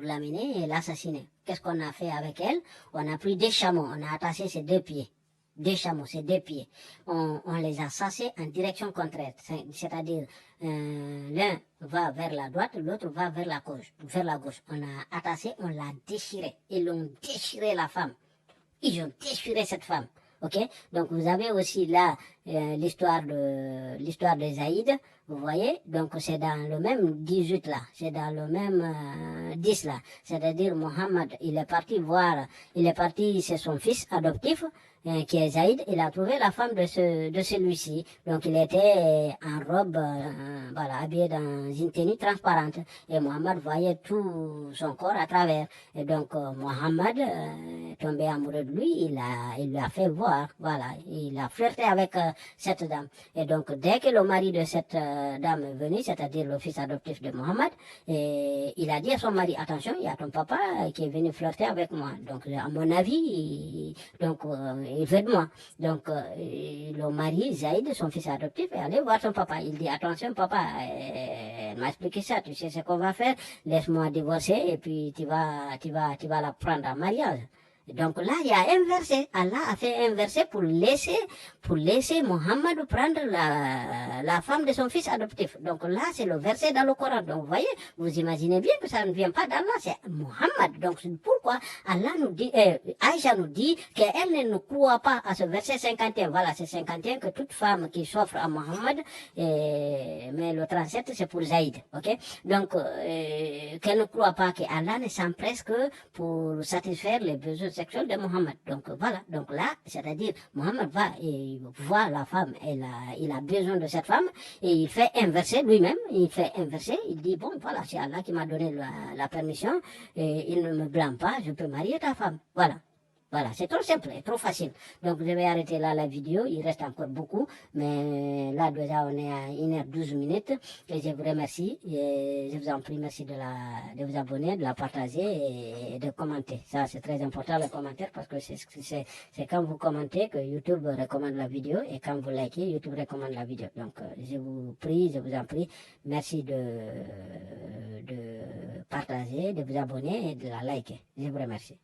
l'amener et l'assassiner. Qu'est-ce qu'on a fait avec elle? On a pris des chameaux, on a attaché ses 2 pieds. Des chameaux, c'est 2 pieds. On les a chassés en direction contraire. C'est-à-dire, l'un va vers la droite, l'autre va vers la gauche. On a attaché, on l'a déchiré. Ils ont déchiré la femme. Ils ont déchiré cette femme. Ok, donc vous avez aussi là l'histoire de Zaïd, vous voyez, donc c'est dans le même 18 là, c'est dans le même 10 là, c'est-à-dire Mohammed, c'est son fils adoptif qui est Zaïd, il a trouvé la femme de celui-ci, donc il était en robe, habillé dans une tenue transparente, et Mohammed voyait tout son corps à travers, et donc Mohammed tombé amoureux de lui, il lui a fait voir, voilà, il a flirté avec cette dame. Et donc, dès que le mari de cette dame est venu, c'est-à-dire le fils adoptif de Mohammed, il a dit à son mari, attention, il y a ton papa qui est venu flirter avec moi. Donc, à mon avis, il veut de moi. Donc, le mari, Zaïd, son fils adoptif, est allé voir son papa. Il dit, attention, papa, elle m'a expliqué ça, tu sais ce qu'on va faire, laisse-moi divorcer et puis tu vas la prendre en mariage. Donc là, il y a un verset. Allah a fait un verset pour laisser Mohammed prendre la femme de son fils adoptif. Donc là, c'est le verset dans le Coran. Donc vous voyez, vous imaginez bien que ça ne vient pas d'Allah, c'est Mohammed. Donc c'est pourquoi Allah nous dit, Aïcha nous dit qu'elle ne croit pas à ce verset 51. Voilà, c'est 51 que toute femme qui s'offre à Mohammed, mais le 37 c'est pour Zaïd. Ok? Donc, qu'elle ne croit pas qu'Allah ne s'empresse que pour satisfaire les besoins sexuels de Mohammed. Donc voilà, donc là, c'est-à-dire Mohammed va et voit la femme, il a besoin de cette femme et il fait inverser lui-même, il dit bon voilà, c'est Allah qui m'a donné la permission et il ne me blâme pas, je peux marier ta femme. Voilà. Voilà, c'est trop simple et trop facile. Donc, je vais arrêter là la vidéo. Il reste encore beaucoup. Mais là, déjà, on est à 1h12 minutes. Et je vous remercie. Et je vous en prie, merci de vous abonner, de la partager et de commenter. Ça, c'est très important, le commentaire, parce que c'est quand vous commentez que YouTube recommande la vidéo. Et quand vous likez, YouTube recommande la vidéo. Donc, je vous en prie, merci de partager, de vous abonner et de la liker. Je vous remercie.